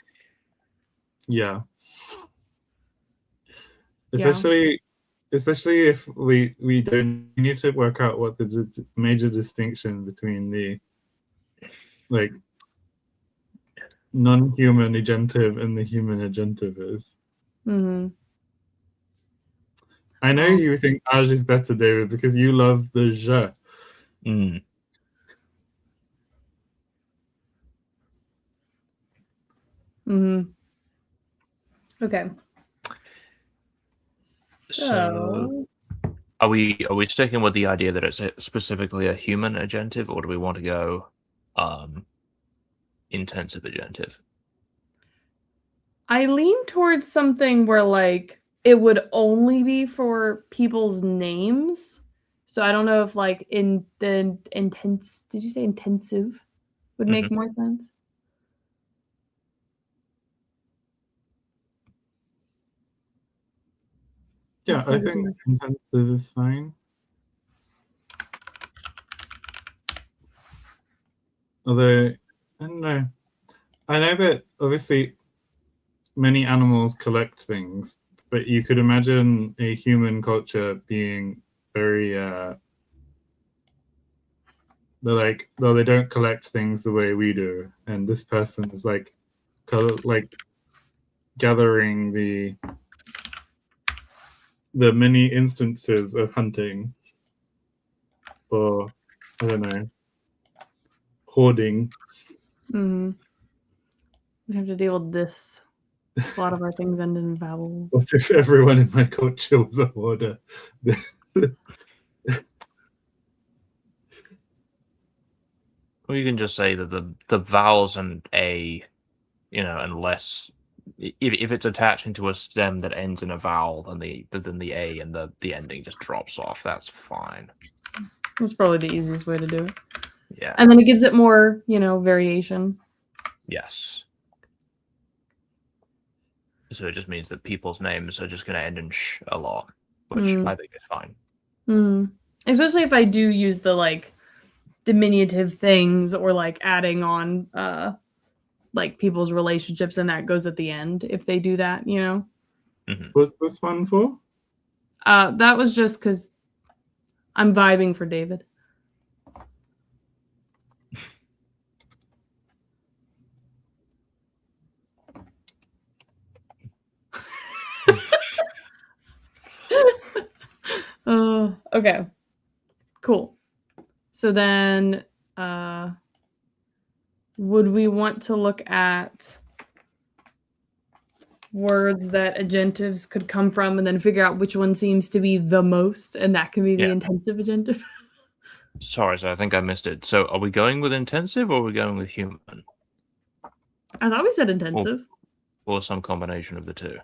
Yeah. Especially if we don't need to work out what the major distinction between the like non-human agentive and the human agentive is. I know you think Aj is better, David, because you love the je. Okay. So are we sticking with the idea that it's specifically a human agentive, or do we want to go intensive agentive? I lean towards something where like it would only be for people's names. So I don't know if like in the intense, did you say intensive would make more sense? Yeah, I think intensive is fine. Although, I don't know. I know that obviously many animals collect things, but you could imagine a human culture being very they're like, though they don't collect things the way we do, and this person is like gathering the many instances of hunting, or I don't know, hoarding. We have to deal with this. A lot of our things end in vowels. What if everyone in my culture was a hoarder? Well, you can just say that the vowels and a, unless if it's attaching to a stem that ends in a vowel, then the a and the ending just drops off. That's fine. That's probably the easiest way to do it. Yeah. And then it gives it more, variation. Yes. So it just means that people's names are just going to end in sh a lot, which I think is fine. Especially if I do use the like diminutive things or like adding on like people's relationships, and that goes at the end if they do that, What's this one for? That was just because I'm vibing for David. Okay. Cool. So then, would we want to look at words that agentives could come from and then figure out which one seems to be the most, and that can be the intensive agentive? Sorry, so I think I missed it. So are we going with intensive or are we going with human? I thought we said intensive. Or some combination of the two.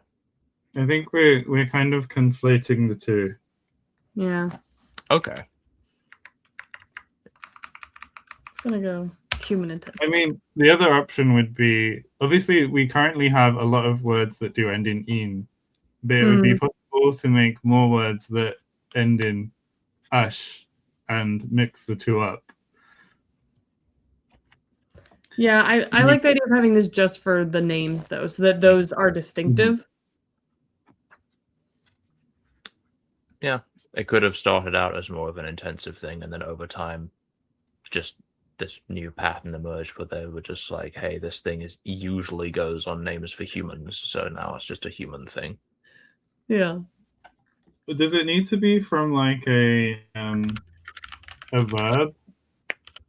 I think we're kind of conflating the two. Yeah. Okay. It's gonna go human intensive. I mean, the other option would be, obviously we currently have a lot of words that do end in, but it would be possible to make more words that end in ash and mix the two up. Yeah, I like the idea of having this just for the names, though, so that those are distinctive. Yeah, it could have started out as more of an intensive thing, and then over time, just this new pattern emerged where they were just like, hey, this thing usually goes on names for humans, so now it's just a human thing. Yeah. But does it need to be from like a verb?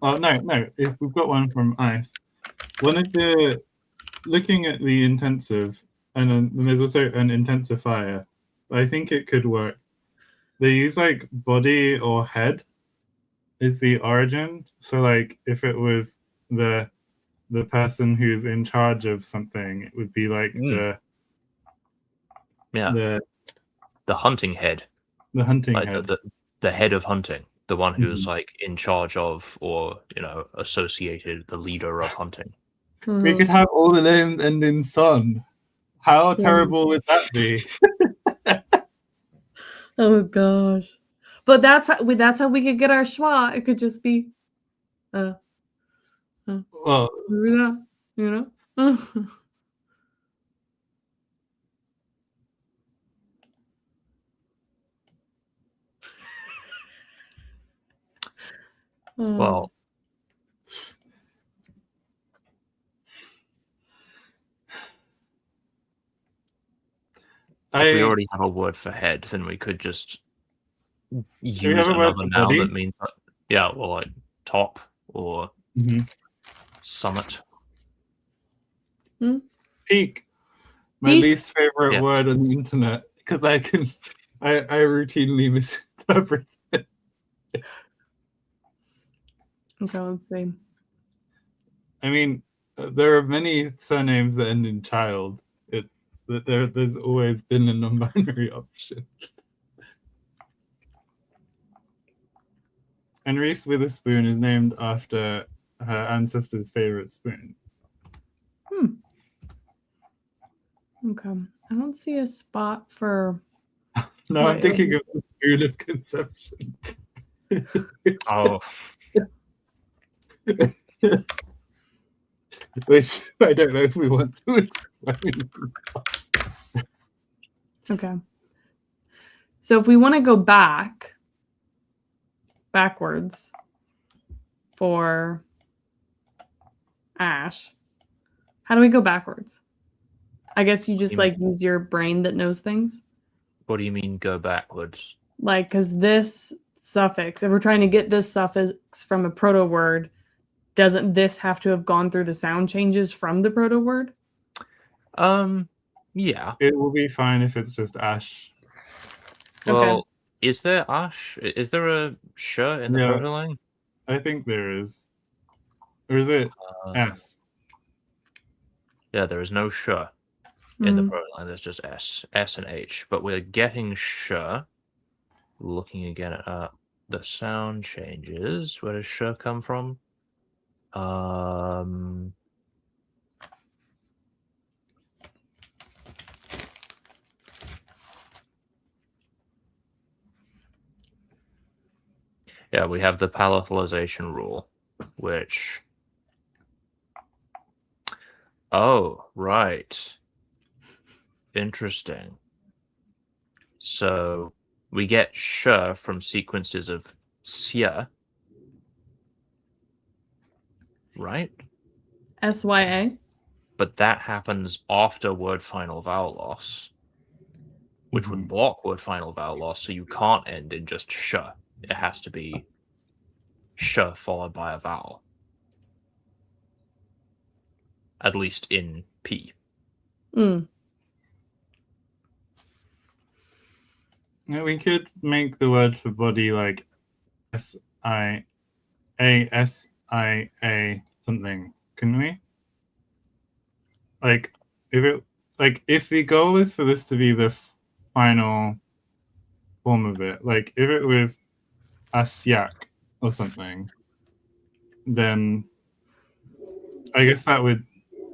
Oh no. If we've got one from ice. One of the looking at the intensive, and then there's also an intensifier. I think it could work. They use like body or head is the origin. So like if it was the person who's in charge of something, it would be like the hunting head. The hunting like head. The head of hunting. The one who's like in charge of, or associated, the leader of hunting. We could have all the names end in son. How terrible would that be? Oh gosh. But that's how we could get our schwa. It could just be well, you know? Well, if we already have a word for head, then we could just use another noun that means, like top or summit. Peak. My least favorite word on the internet, because I routinely misinterpret it. Okay, let's see. I mean, there are many surnames that end in child. There's always been a non-binary option. And Reese Witherspoon is named after her ancestor's favorite spoon. Okay. I don't see a spot for... No, I'm thinking of the spoon of conception. Oh. Which I don't know if we want to explain. Okay. So if we want to go backwards for ash, how do we go backwards? I guess you just use your brain that knows things. What do you mean go backwards? Like, because this suffix, if we're trying to get this suffix from a proto word, doesn't this have to have gone through the sound changes from the proto word? Yeah. It will be fine if it's just ash. Well, is there ash? Is there a sh in the proto line? I think there is. Or is it s? Yeah, there is no sh in the proto line. There's just s and h. But we're getting sh. Looking again at the sound changes. Where does sh come from? Yeah, we have the palatalization rule, which... Oh, right. Interesting. So we get sh from sequences of sya, right? SYA. But that happens after word final vowel loss, which would block word final vowel loss, so you can't end in just sh. It has to be sh followed by a vowel. At least in P. Mm. We could make the word for body like S-I-A-S-I-A something, couldn't we? Like, if the goal is for this to be the final form of it, like if it was Asyak or something, then I guess that would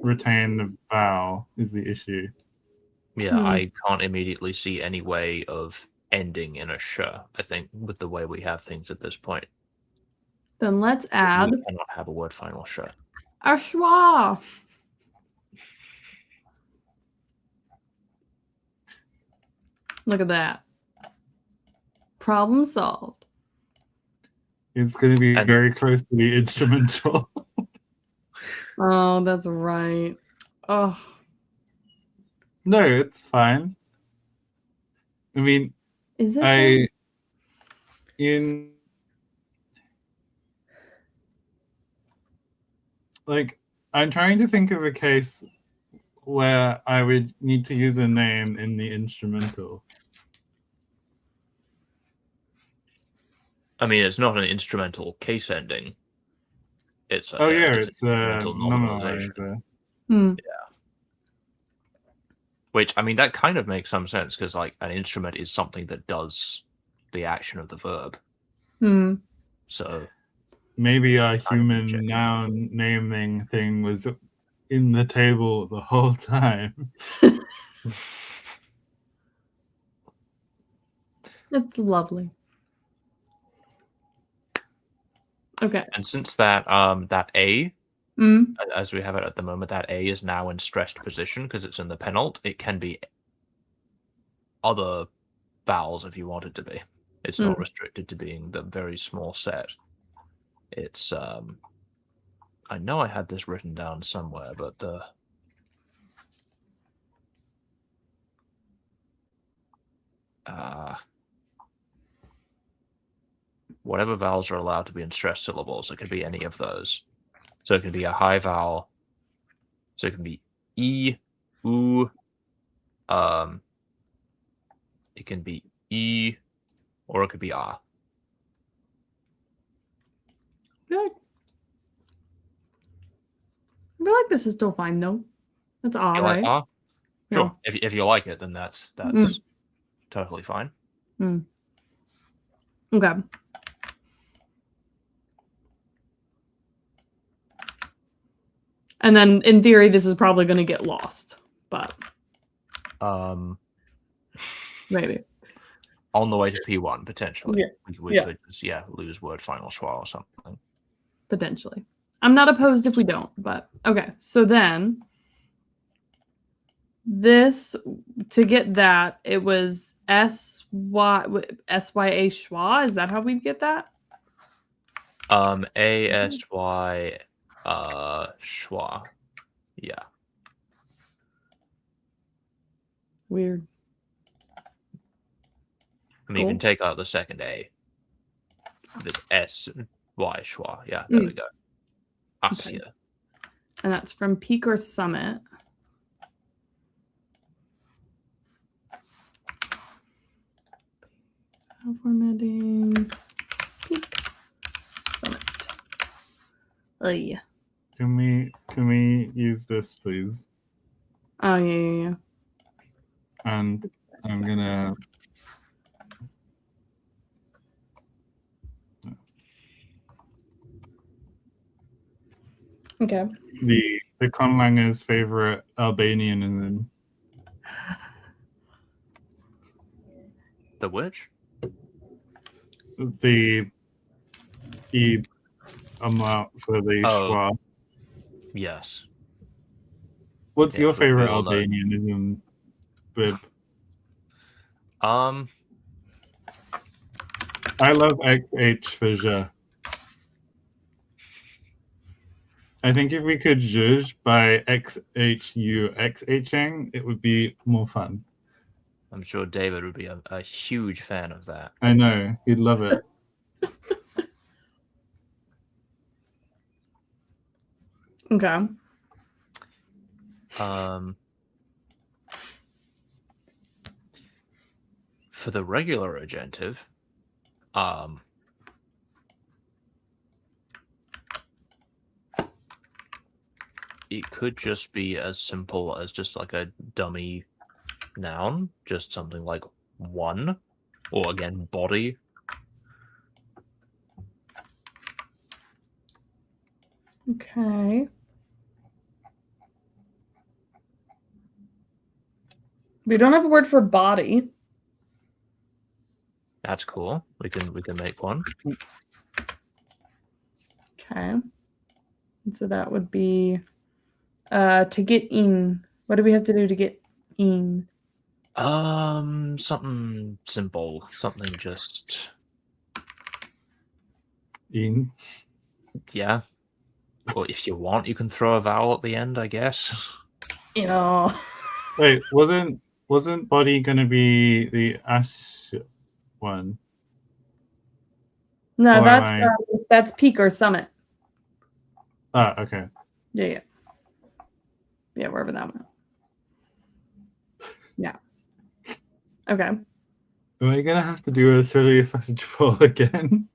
retain the vowel is the issue. Yeah, I can't immediately see any way of ending in a sh, I think, with the way we have things at this point. Then let's add... We cannot have a word final sh. A schwa. Look at that. Problem solved. It's going to be very close to the instrumental. Oh, that's right. Oh. No, it's fine. I mean, is it? I'm trying to think of a case where I would need to use a name in the instrumental. I mean, it's not an instrumental case ending. It's a, it's a nominalizer. Yeah. Which, I mean, that kind of makes some sense because, like, an instrument is something that does the action of the verb. So maybe our human noun naming thing was in the table the whole time. That's lovely. Okay. And since that that A, as we have it at the moment, that A is now in stressed position because it's in the penult. It can be other vowels if you want it to be. It's not restricted to being the very small set. It's I know I had this written down somewhere, but whatever vowels are allowed to be in stressed syllables, it could be any of those. So it can be a high vowel. So it can be E, U, it can be E, or it could be A. I feel like this is still fine though. That's A, right? Like A? Sure. Yeah. If you like it, then that's totally fine. Okay. And then, in theory, this is probably going to get lost, but maybe on the way to P1 potentially. We could just lose word final schwa or something. Potentially, I'm not opposed if we don't. But okay, so then this to get that it was SYA schwa. Is that how we get that? ASY schwa. Yeah. Weird. I mean, you can take out the second A. It's SY schwa. Yeah, there we go. Asya. Okay. And that's from Peak or Summit. Formatting. Peak. Summit. Oh yeah. Can we use this, please? Oh yeah. And I'm gonna. Okay. The Conlanger's favorite Albanianism. The which? The E umlaut for the schwa. Yes. What's your favorite Albanianism, Bib? I love XH for je. I think if we could judge by XHU XHing, it would be more fun. I'm sure David would be a huge fan of that. I know. He'd love it. Okay. For the regular agentive, it could just be as simple as just like a dummy noun, just something like one, or again, body. Okay. We don't have a word for body. That's cool. We can make one. Okay. So that would be to get in. What do we have to do to get in? Something simple. Something just In. Yeah. Or if you want, you can throw a vowel at the end, I guess. Yeah. Wait, wasn't body gonna be the ash one? No, or that's peak or summit. Ah, okay. Yeah. Yeah, wherever that went. Yeah. Okay. Am I gonna have to do a silly sausage roll again?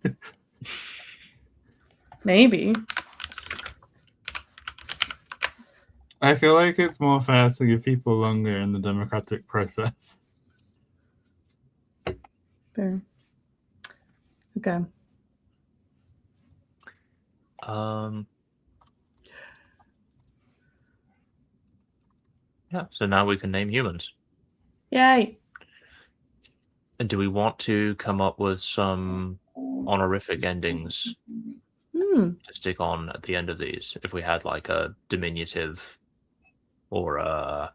Maybe. I feel like it's more fair to give people longer in the democratic process. Fair. Okay. Yeah, so now we can name humans. Yay. And do we want to come up with some honorific endings to stick on at the end of these? If we had like a diminutive or a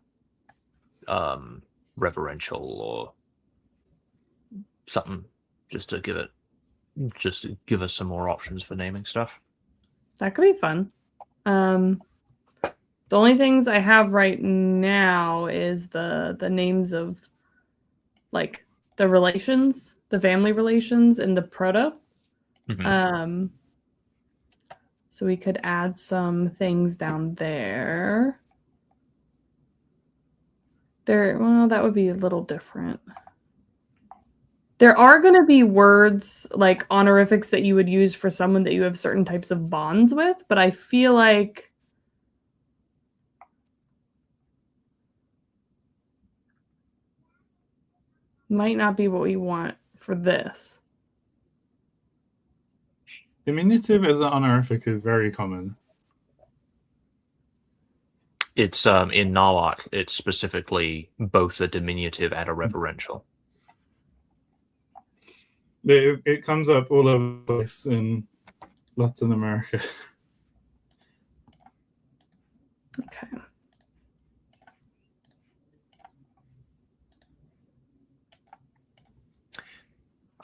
reverential or something, just to give us some more options for naming stuff. That could be fun. The only things I have right now is the names of like the relations, the family relations in the proto. Mm-hmm. So we could add some things down there. Well, that would be a little different. There are going to be words like honorifics that you would use for someone that you have certain types of bonds with, but I feel like might not be what we want for this. Diminutive as an honorific is very common. It's in Nahuatl, it's specifically both a diminutive and a reverential. It comes up all over the place in Latin America. Okay.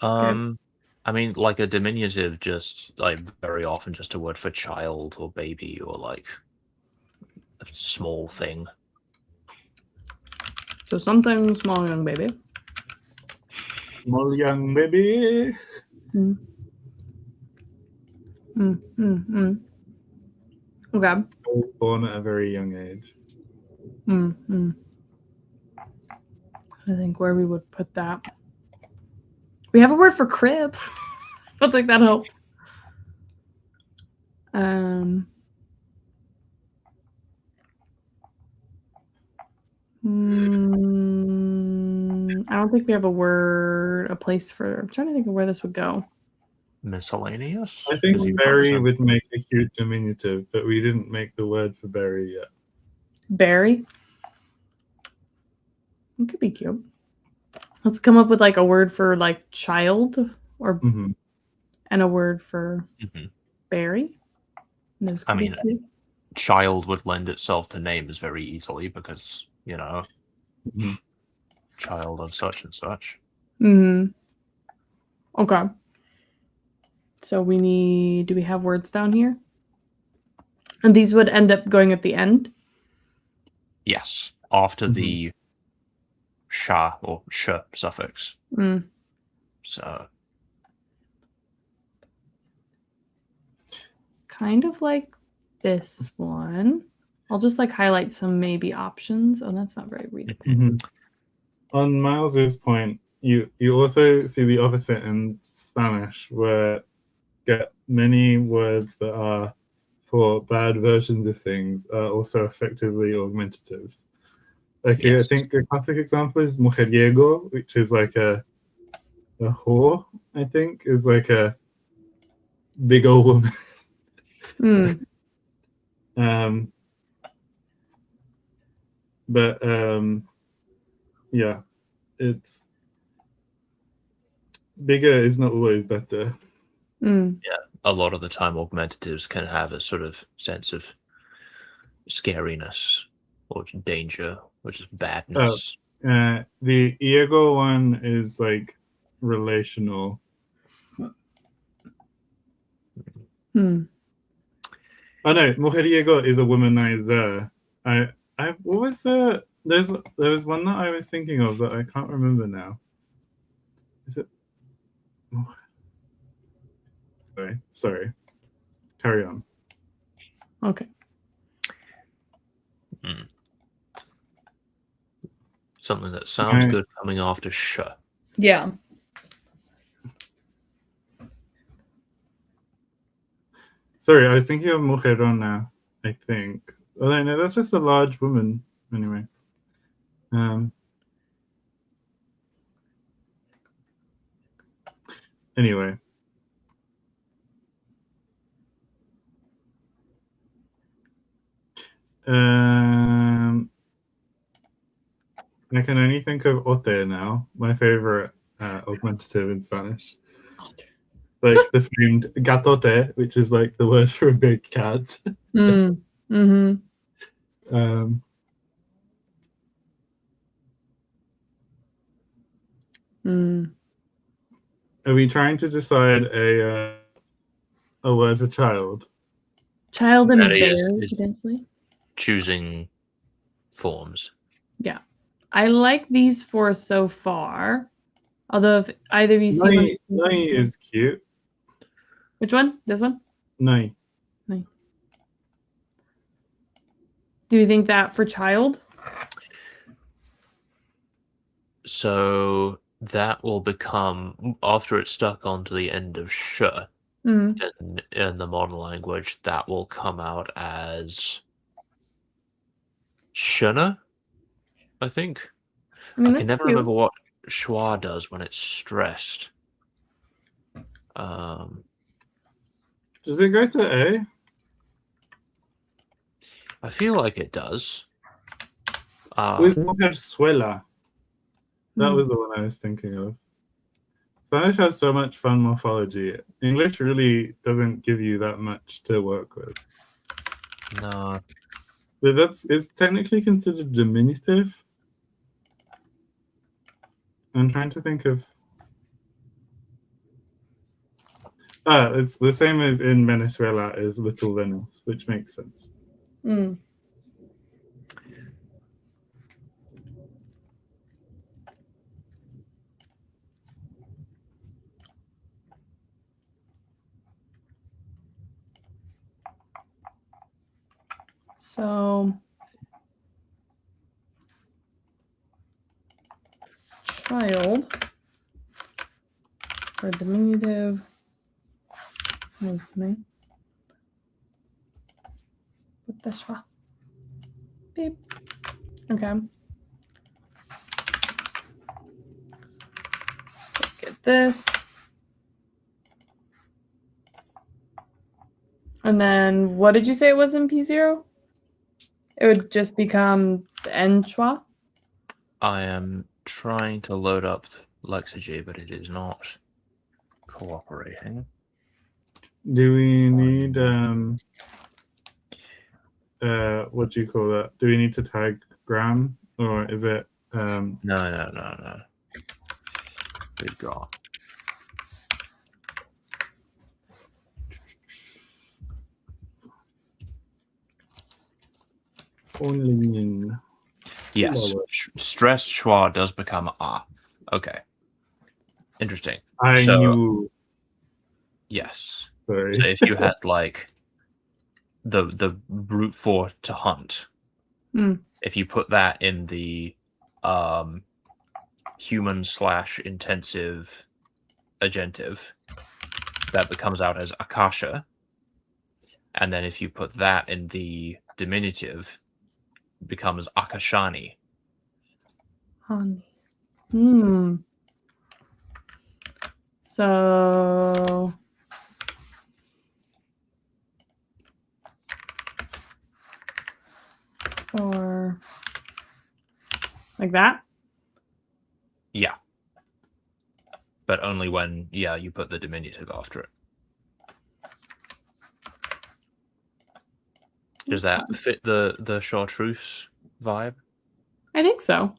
I mean, like a diminutive, just like very often just a word for child or baby or like a small thing. So something small young baby. Small young baby. Okay. I was born at a very young age. I think where we would put that. We have a word for crib. I don't think that helped. I don't think we have a place for. I'm trying to think of where this would go. Miscellaneous? I think berry would make a cute diminutive, but we didn't make the word for berry yet. Berry? It could be cute. Let's come up with like a word for like child or and a word for berry. I mean, child would lend itself to names very easily because, you know, child of such and such. Okay. So we need, do we have words down here? And these would end up going at the end? Yes, after the sha or sh suffix. So. Kind of like this one. I'll just like highlight some maybe options. Oh, that's not very readable. Mm-hmm. On Miles's point, you also see the opposite in Spanish, where get many words that are for bad versions of things are also effectively augmentatives. Like yes. I think a classic example is mujeriego, which is like a whore. I think is like a big old woman. But yeah, it's bigger is not always better. Yeah, a lot of the time augmentatives can have a sort of sense of scariness or danger, or just badness. The Iego one is like relational. Oh no, mujeriego is a womanizer. What was there was one that I was thinking of that I can't remember now. Is it? Sorry. Carry on. Okay. Something that sounds good coming after sh. Yeah. Sorry, I was thinking of mujerona, I think. Oh no, that's just a large woman. Anyway. Anyway. I can only think of ote now, my favorite augmentative in Spanish. Like the famed gatote, which is like the word for a big cat. Are we trying to decide a word for child? Child and bear, potentially. Choosing forms. Yeah. I like these 4 so far. Although if either of you see Nai is cute. Which one? This one? Nai. Do you think that for child? So that will become, after it's stuck onto the end of sh, in the modern language, that will come out as shana, I think. I can never remember what schwa does when it's stressed. Does it go to A? I feel like it does. With mujerzuela. That was the one I was thinking of. Spanish has so much fun morphology. English really doesn't give you that much to work with. No. But it's technically considered diminutive. I'm trying to think of... it's the same as in Venezuela as Little Venice, which makes sense. So, child for diminutive was me. Put the schwa. Beep. Okay. Get this. And then what did you say it was in P0? It would just become the N schwa? I am trying to load up Lexigy, but it is not cooperating. Do we need what do you call that? Do we need to tag gram, or is it No. We've got Conlanging. Yes, stressed schwa does become ah. Okay. Interesting. I knew. Yes. Sorry. So if you had like the root for to hunt. If you put that in the human/intensive agentive, that becomes out as akasha. And then if you put that in the diminutive, it becomes akashani. So or like that? Yeah. But only when, you put the diminutive after it. Does that fit the chartreuse vibe? I think so.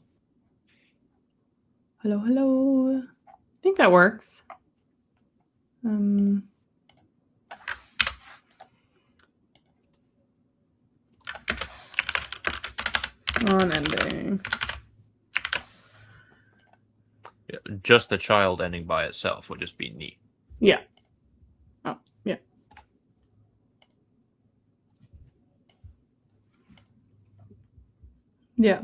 Hello. I think that works. On ending. Yeah, just the child ending by itself would just be ni. Yeah. Oh, yeah. Yeah.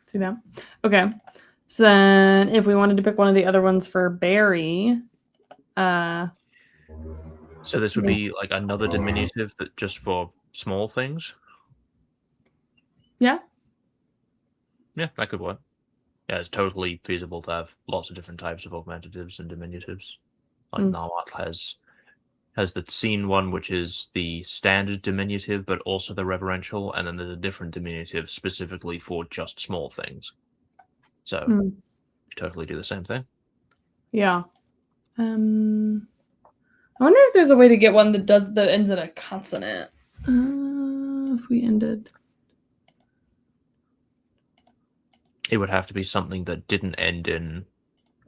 See that? Okay. So then if we wanted to pick one of the other ones for Barry, so this would be like another diminutive that just for small things? Yeah. Yeah, that could work. Yeah, it's totally feasible to have lots of different types of augmentatives and diminutives. Like Nahuatl has the scene one, which is the standard diminutive, but also the reverential, and then there's a different diminutive specifically for just small things. So you totally do the same thing. Yeah. I wonder if there's a way to get one that ends in a consonant. If we ended. It would have to be something that didn't end in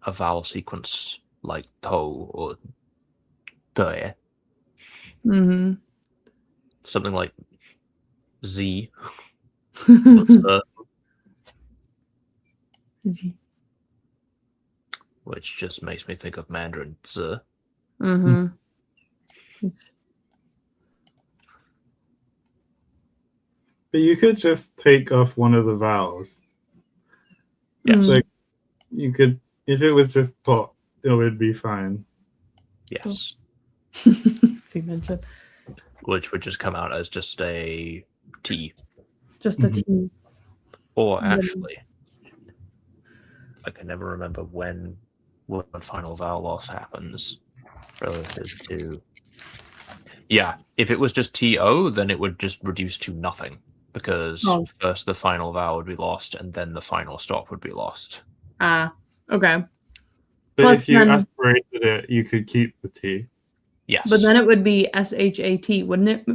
a vowel sequence like to or de. Something like z. Z. Which just makes me think of Mandarin z. But you could just take off one of the vowels. Yes. Like you could, if it was just pot, it would be fine. Yes. As you mentioned. Which would just come out as just a T. Just a T. Or actually, I can never remember when final vowel loss happens relative to. Yeah, if it was just TO, then it would just reduce to nothing. Because first the final vowel would be lost, and then the final stop would be lost. Okay. But plus if you aspirated it, you could keep the T. Yes. But then it would be SHAT, wouldn't it?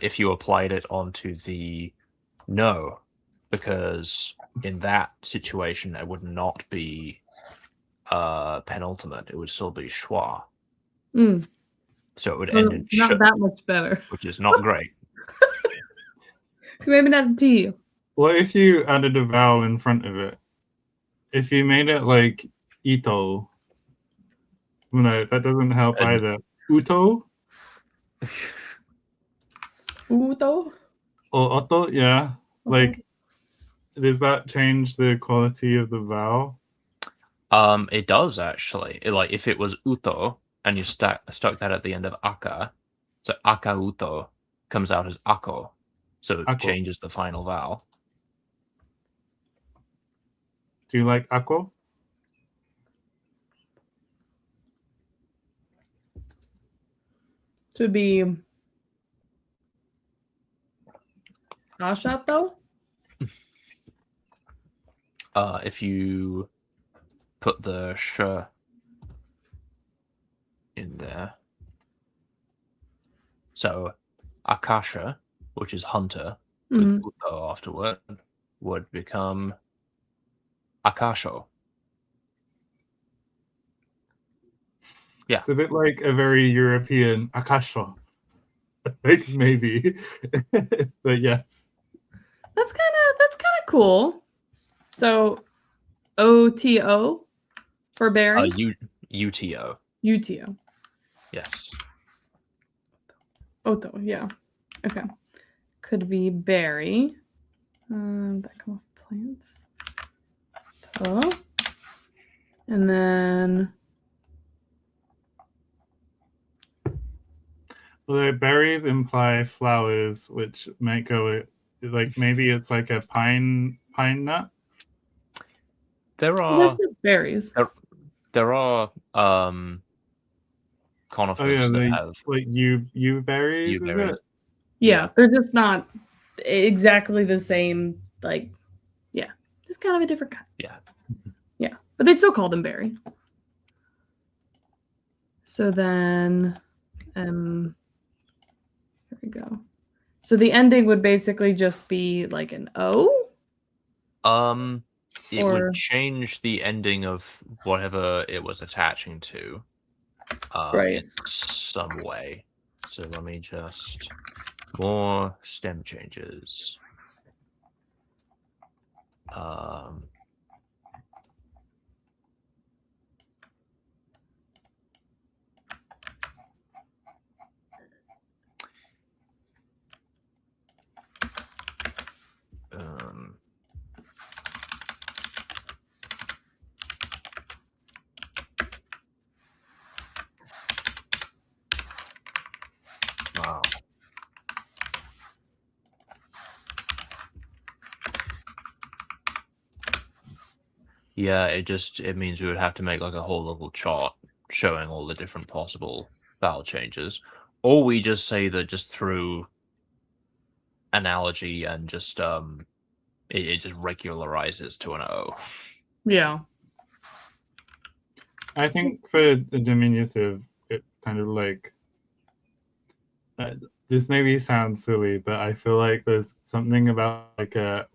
If you applied it onto the no, because in that situation it would not be penultimate, it would still be schwa. So it would end in not that much better. Which is not great. So maybe not a T. What if you added a vowel in front of it? If you made it like ito, no, that doesn't help either. Uto? Uto? Or oto, yeah. Like, does that change the quality of the vowel? It does actually. Like if it was uto and you stuck that at the end of aka, so aka uto comes out as ako, so it changes the final vowel. Do you like ako? To be Ashat though? If you put the sh in there. So akasha, which is hunter, with uto afterward, would become akasho. Yeah. It's a bit like a very European akasha. Like maybe. But yes. That's kind of cool. So OTO for berry? UTO. UTO. Yes. Oto, yeah. Okay. Could be berry. That come off plants. Oh. And then... Well, berries imply flowers, which might go like maybe it's like a pine nut. There are berries. There are conifers that have like yew berries. Is it? Yeah, they're just not exactly the same. Like, yeah, just kind of a different kind. Yeah, but they'd still call them berry. So then, here we go. So the ending would basically just be like an O? It would change the ending of whatever it was attaching to in some way. So let me just... More stem changes. Wow. Yeah, it means we would have to make like a whole little chart showing all the different possible vowel changes. Or we just say that just through analogy and just it just regularizes to an O. Yeah. I think for a diminutive, it's kind of like this maybe sounds silly, but I feel like there's something about like a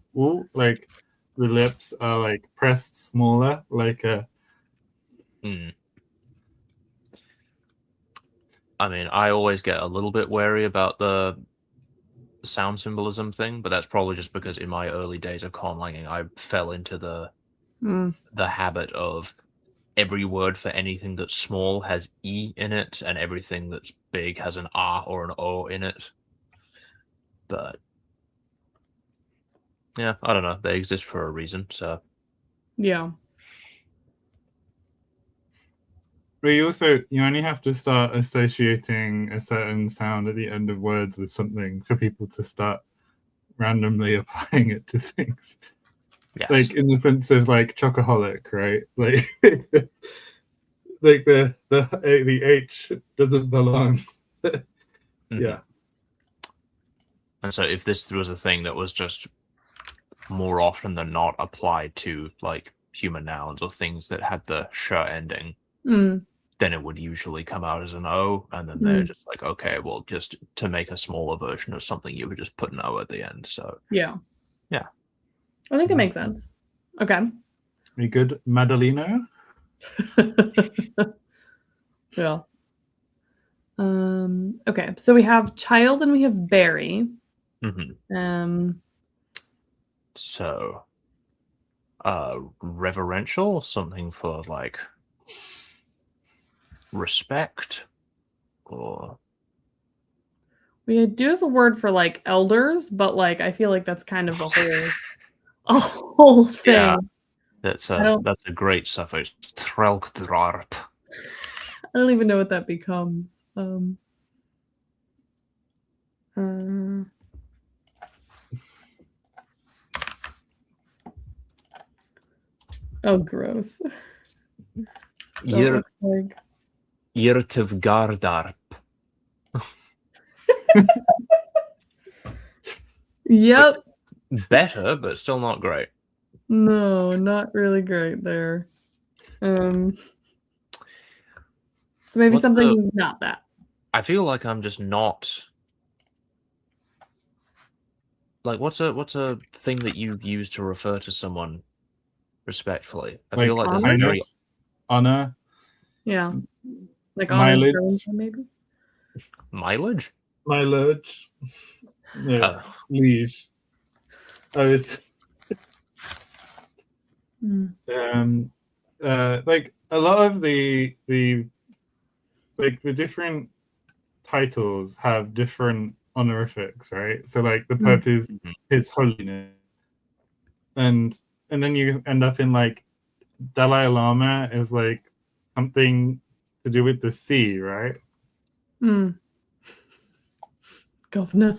like the lips are like pressed smaller, like a. I mean, I always get a little bit wary about the sound symbolism thing, but that's probably just because in my early days of conlanging, I fell into the habit of every word for anything that's small has E in it, and everything that's big has an R or an O in it. But yeah, I don't know. They exist for a reason, so. Yeah. But you only have to start associating a certain sound at the end of words with something for people to start randomly applying it to things. Yes. Like in the sense of like chocoholic, right? Like like the H doesn't belong. Yeah. And so if this was a thing that was just more often than not applied to like human nouns or things that had the sh ending, then it would usually come out as an O, and then they're just like, okay, well, just to make a smaller version of something, you would just put an O at the end. So yeah. I think it makes sense. Okay. Are you good, Madalino? Yeah. Okay, so we have child and we have berry. So reverential, something for like respect, or we do have a word for like elders, but like I feel like that's kind of a whole thing. Yeah, that's a great suffix. Threlkdrarp. I don't even know what that becomes. Oh, gross. Irtiv Gardarp. Yep. Better, but still not great. No, not really great there. So maybe something not that. I feel like I'm just not. Like, what's a thing that you use to refer to someone respectfully? I feel like there's a very honor. Yeah, like mileage, maybe. Mileage. Mileage. No, liege. Oh, it's Like a lot of the different titles have different honorifics, right? So like the Pope is His Holiness, and then you end up in like Dalai Lama is like something to do with the sea, right? Governor.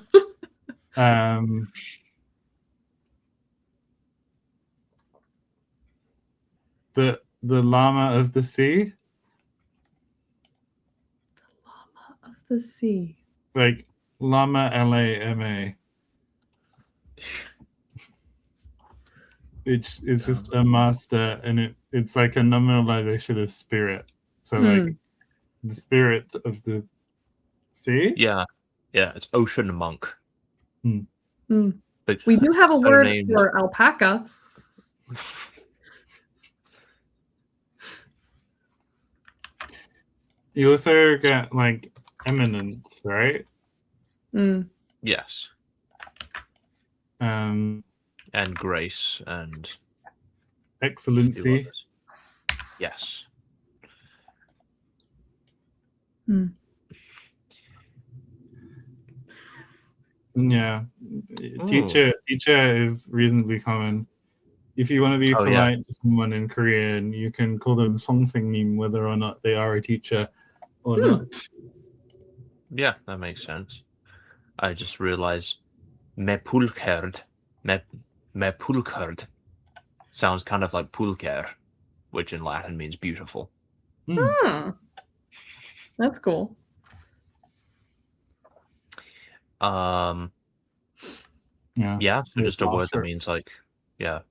The Lama of the Sea. The Lama of the Sea. Like Lama Lama. Which is just a master, and it's like a nominalization of spirit. So like the spirit of the sea. Yeah, it's ocean monk. But we do have a word for alpaca. You also get like eminence, right? Yes. And grace and excellency. Yes. Yeah. Teacher is reasonably common. If you want to be polite to someone in Korean, you can call them song생님, whether or not they are a teacher or not. Yeah, that makes sense. I just realized mepulkerd sounds kind of like pulcher, which in Latin means beautiful. That's cool. So just a word that means like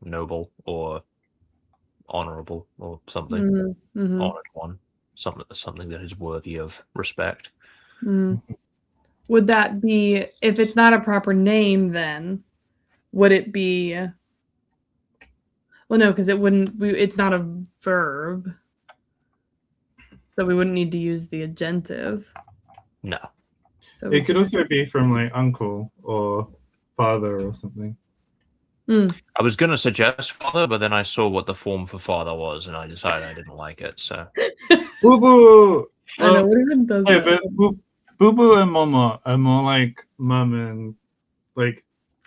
noble or honorable or something. Honored one. Something that is worthy of respect. Would that be, if it's not a proper name, then would it be? Well, no, because it's not a verb, so we wouldn't need to use the agentive. No. So it could also be from like uncle or father or something. I was going to suggest father, but then I saw what the form for father was, and I decided I didn't like it. So. Boo boo. I know what even does that. But boo boo and mama are more like mum and like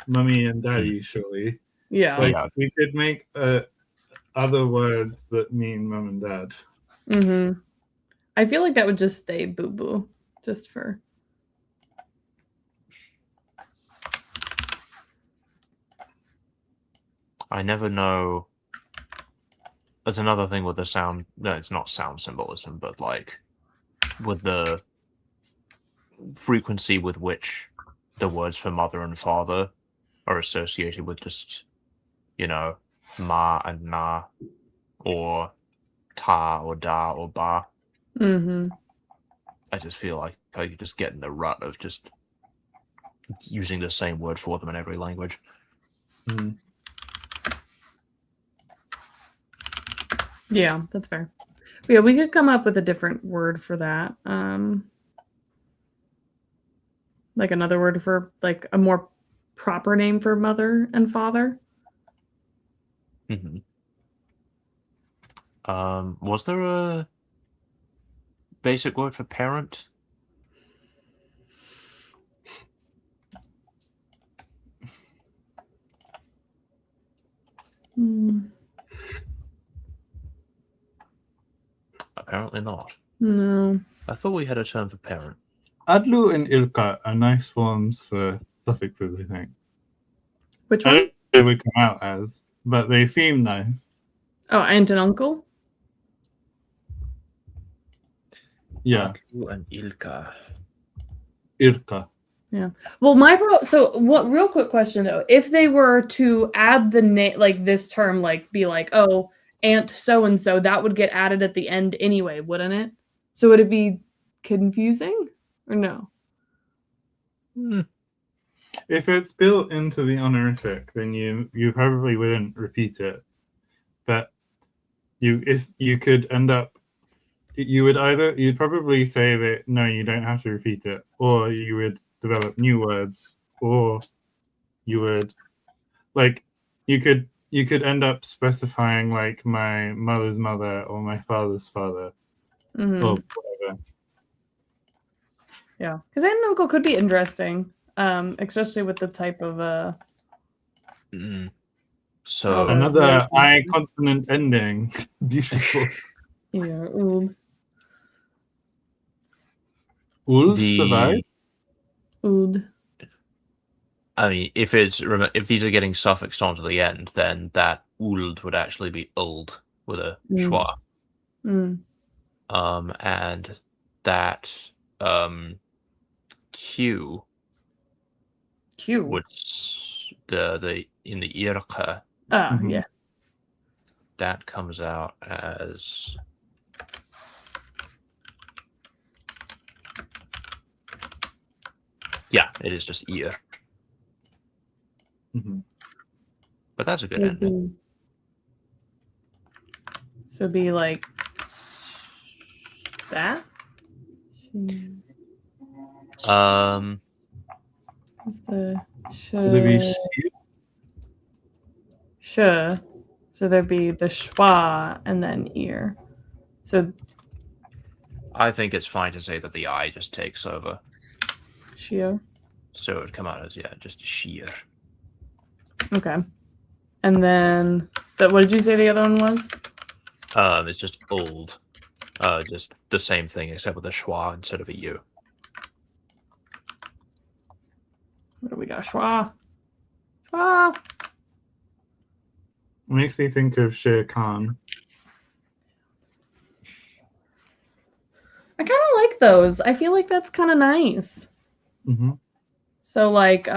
mummy and daddy, surely. Yeah. Like we could make other words that mean mum and dad. I feel like that would just stay boo boo, just for. I never know. There's another thing with the sound. No, it's not sound symbolism, but like with the frequency with which the words for mother and father are associated with just, ma and na, or ta or da or ba. I just feel like I could just get in the rut of just using the same word for them in every language. Yeah, that's fair. But yeah, we could come up with a different word for that. Like another word for like a more proper name for mother and father. Was there a basic word for parent? Apparently not. No. I thought we had a term for parent. Adlu and Ilka are nice forms for suffixes, I think. Which one? I don't know what they would come out as, but they seem nice. Oh, aunt and uncle? Yeah. Adlu and Ilka. Ilka. Yeah. Well, real quick question though. If they were to add the name, like this term, like be like, oh, aunt so-and-so, that would get added at the end anyway, wouldn't it? So would it be confusing or no? If it's built into the honorific, then you probably wouldn't repeat it. But if you could end up, you'd probably say that no, you don't have to repeat it, or you would develop new words, or you would you you could end up specifying like my mother's mother or my father's father or whatever. Yeah, because aunt and uncle could be interesting, especially with the type of So another I consonant ending. Beautiful. Yeah, old. Old survive? Old. I mean, if these are getting suffixed onto the end, then that old would actually be old with a schwa. And that Q would the in the irka. Yeah. That comes out as it is just ear. But that's a good ending. So be like that? What's the so there'd be the schwa and then ear. So I think it's fine to say that the I just takes over. Sheer. So it would come out as just sheer. Okay. And then what did you say the other one was? It's just old. Just the same thing except with a schwa instead of a u. What do we got? Schwa. Schwa. Makes me think of Shere Khan. I kind of like those. I feel like that's kind of nice. So like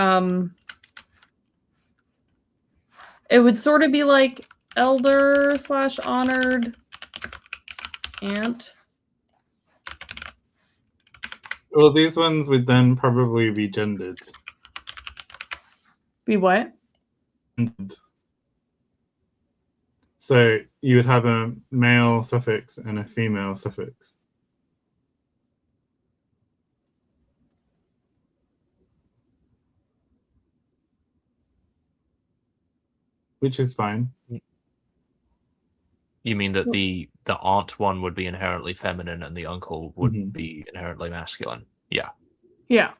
it would sort of be like elder / honored aunt. Well, these ones would then probably be gendered. Be what? So you would have a male suffix and a female suffix. Which is fine. You mean that the aunt one would be inherently feminine and the uncle would be inherently masculine? Yeah. Yeah.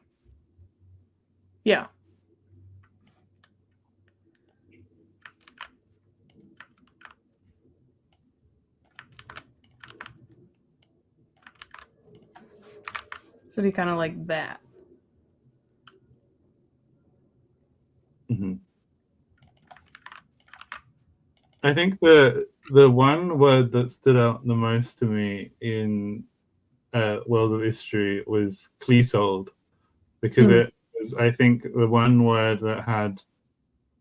Yeah. So it'd be kind of like that. I think the one word that stood out the most to me in World of History was Cleasold, because it was, I think, the one word that had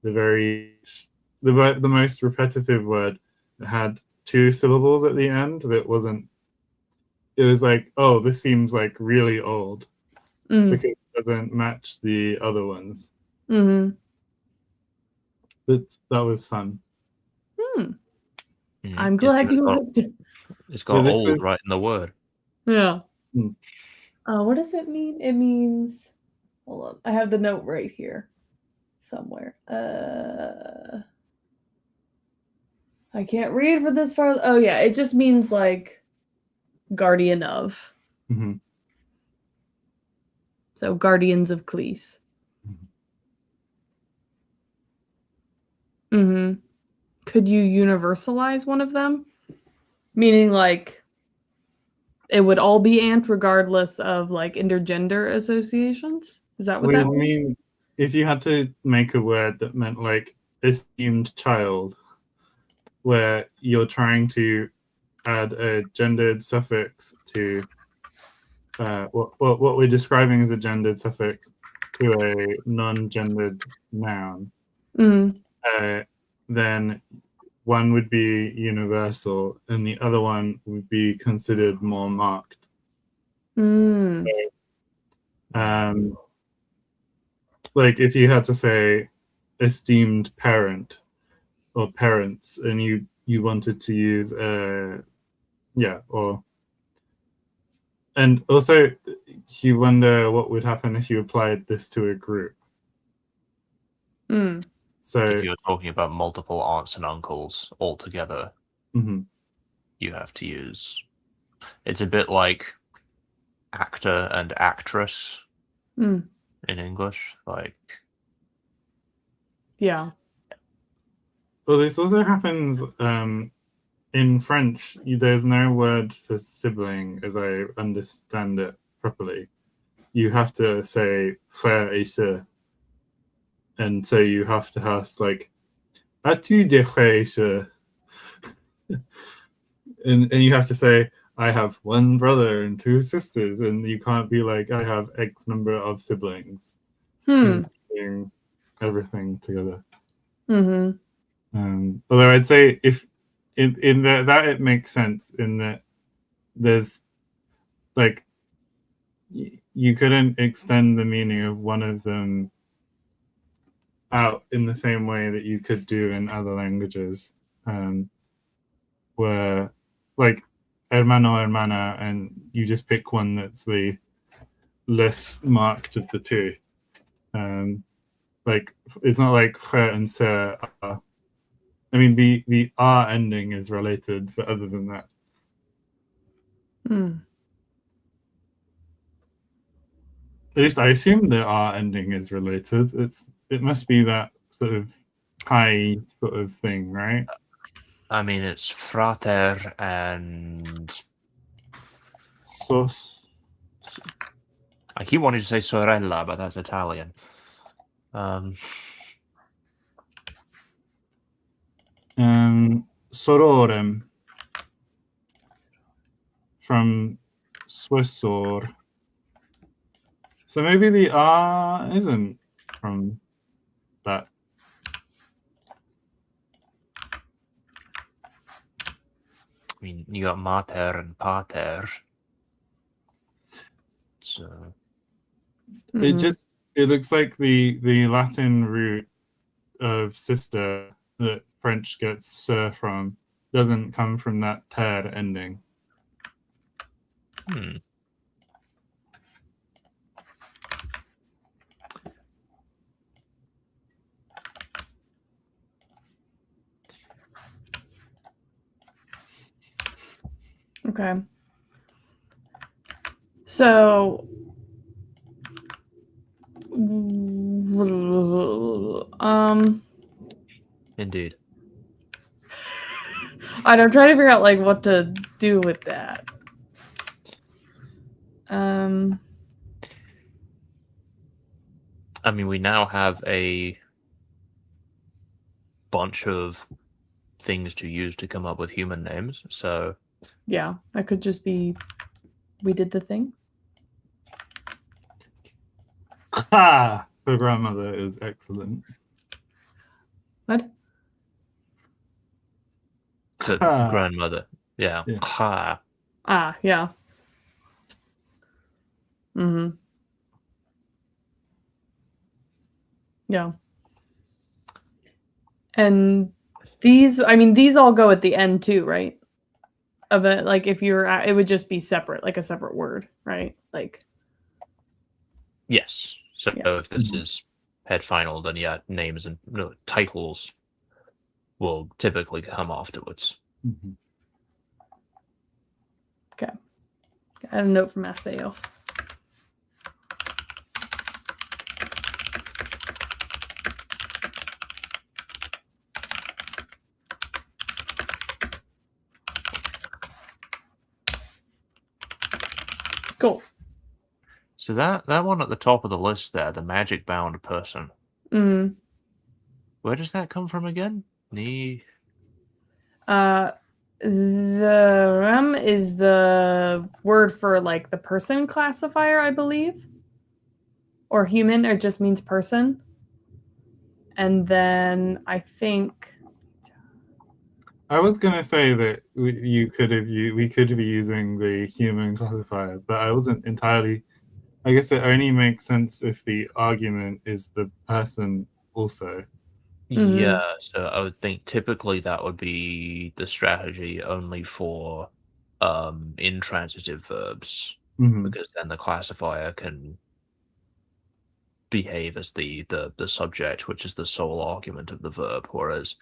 the most repetitive word that had 2 syllables at the end. That wasn't. It was like, oh, this seems like really old because it doesn't match the other ones. But that was fun. I'm glad you liked it. It's got old right in the word. Yeah. What does it mean? It means, hold on, I have the note right here somewhere. I can't read for this far. Oh yeah, it just means like guardian of. So guardians of Cleese. Could you universalize one of them? Meaning like it would all be aunt regardless of like intergender associations? Is that what that means? I mean, if you had to make a word that meant like esteemed child, where you're trying to add a gendered suffix to what we're describing as a gendered suffix to a non-gendered noun, then one would be universal and the other one would be considered more marked. So, like if you had to say esteemed parent or parents and you wanted to use and also you wonder what would happen if you applied this to a group. So if you're talking about multiple aunts and uncles all together, you have to use. It's a bit like actor and actress in English, like. Yeah. Well, this also happens in French. There's no word for sibling, as I understand it properly. You have to say frère et sœur, and so you have to ask like, "As-tu des frères et sœurs?" and you have to say, "I have one brother and two sisters," and you can't be like, "I have X number of siblings." Doing everything together. Although I'd say if in that it makes sense in that there's like you couldn't extend the meaning of one of them out in the same way that you could do in other languages, where like hermano, hermana, and you just pick one that's the less marked of the two. Like it's not like frère and sœur are. I mean, the R ending is related, but other than that. At least I assume the R ending is related. It must be that sort of high sort of thing, right? I mean, it's frater and Sos. I keep wanting to say sorella, but that's Italian. Sororem from Swissor. So maybe the R isn't from that. I mean, you got mater and pater. So it looks like the Latin root of sister that French gets sir from doesn't come from that ter ending. Okay. So indeed. I'm trying to figure out like what to do with that. I mean, we now have a bunch of things to use to come up with human names, so yeah, that could just be we did the thing. Ha! Her grandmother is excellent. What? The grandmother. Yeah. Ha. Ah, yeah. Yeah. And these all go at the end too, right? Of it, like if you're it would just be separate, like a separate word, right? Like yes. So if this is head final, then yeah, names and titles will typically come afterwards. Okay. I had a note from Matheos. Cool. So that one at the top of the list there, the magic bound person. Where does that come from again? The rem is the word for like the person classifier, I believe. Or human, or just means person. And then I think I was gonna say that we could be using the human classifier, but I wasn't entirely. I guess it only makes sense if the argument is the person also. Yeah, so I would think typically that would be the strategy only for intransitive verbs, because then the classifier can behave as the subject, which is the sole argument of the verb, whereas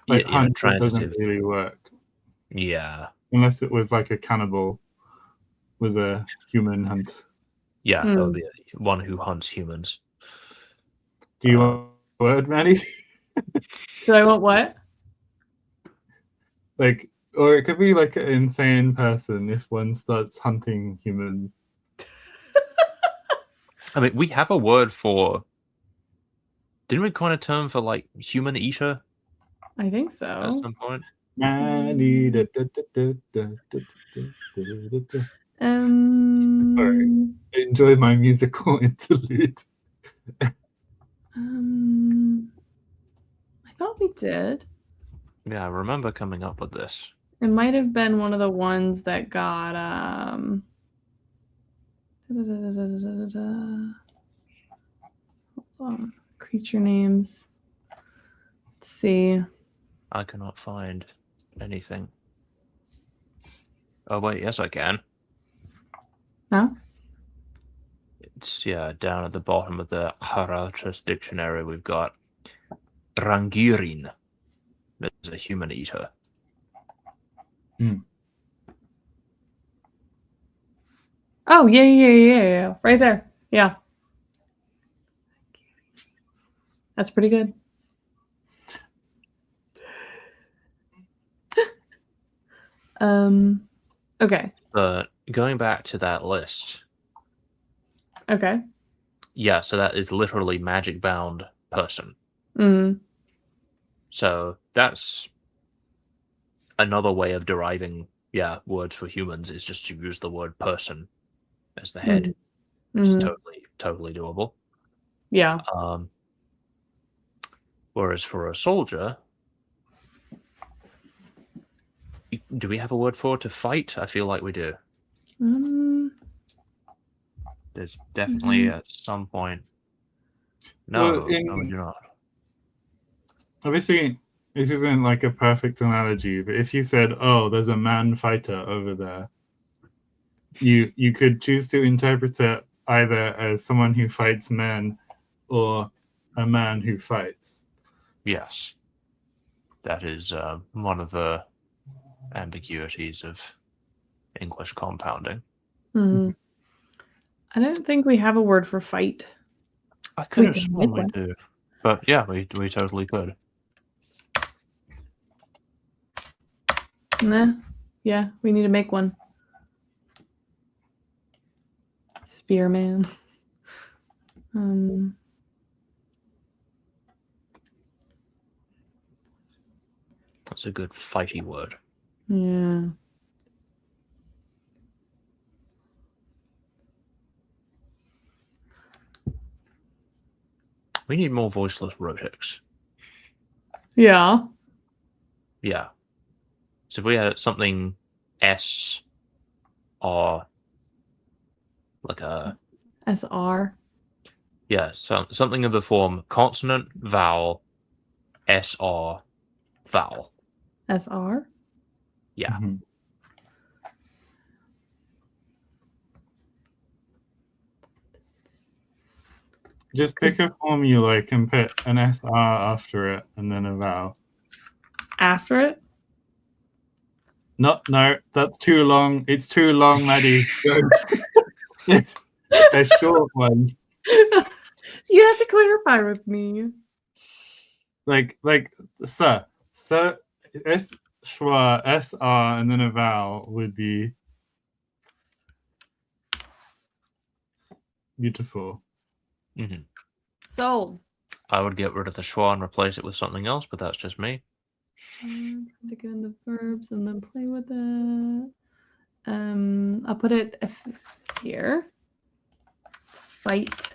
like hunt doesn't really work. Yeah. Unless it was like a cannibal was a human hunt. Yeah, that would be one who hunts humans. Do you want a word, Maddie? Do I want what? Like, or it could be like an insane person if one starts hunting humans. I mean, we have a word for. Didn't we coin a term for like human eater? I think so. At some point. Sorry, I enjoy my musical interlude. I thought we did. Yeah, I remember coming up with this. It might have been one of the ones that got hold on. Creature names. Let's see. I cannot find anything. Oh wait, yes I can. No? It's down at the bottom of the Haralchus dictionary we've got Drangirin as a human eater. Oh, yeah. Right there. Yeah. That's pretty good. Okay. But going back to that list. Okay. Yeah, so that is literally magic bound person. So that's another way of deriving, words for humans is just to use the word person as the head. Which is totally doable. Yeah. Whereas for a soldier, do we have a word for to fight? I feel like we do. There's definitely at some point. No, we do not. Obviously, this isn't like a perfect analogy, but if you said, "Oh, there's a man fighter over there," you could choose to interpret it either as someone who fights men or a man who fights. Yes, that is one of the ambiguities of English compounding. I don't think we have a word for fight. I could have sworn we do, but yeah, we totally could. Nah. Yeah, we need to make one. Spearman. That's a good fighty word. Yeah. We need more voiceless rotics. Yeah. Yeah. So if we had something S or like a SR. Yeah, something of the form consonant, vowel, SR, vowel. SR? Yeah. Just pick a form you like and put an SR after it and then a vowel. After it? No, that's too long. It's too long, Maddie. It's a short one. You have to clarify with me. Like sir, S schwa, SR, and then a vowel would be beautiful. Sold. I would get rid of the schwa and replace it with something else, but that's just me. Stick it in the verbs and then play with it. I'll put it here. Fight.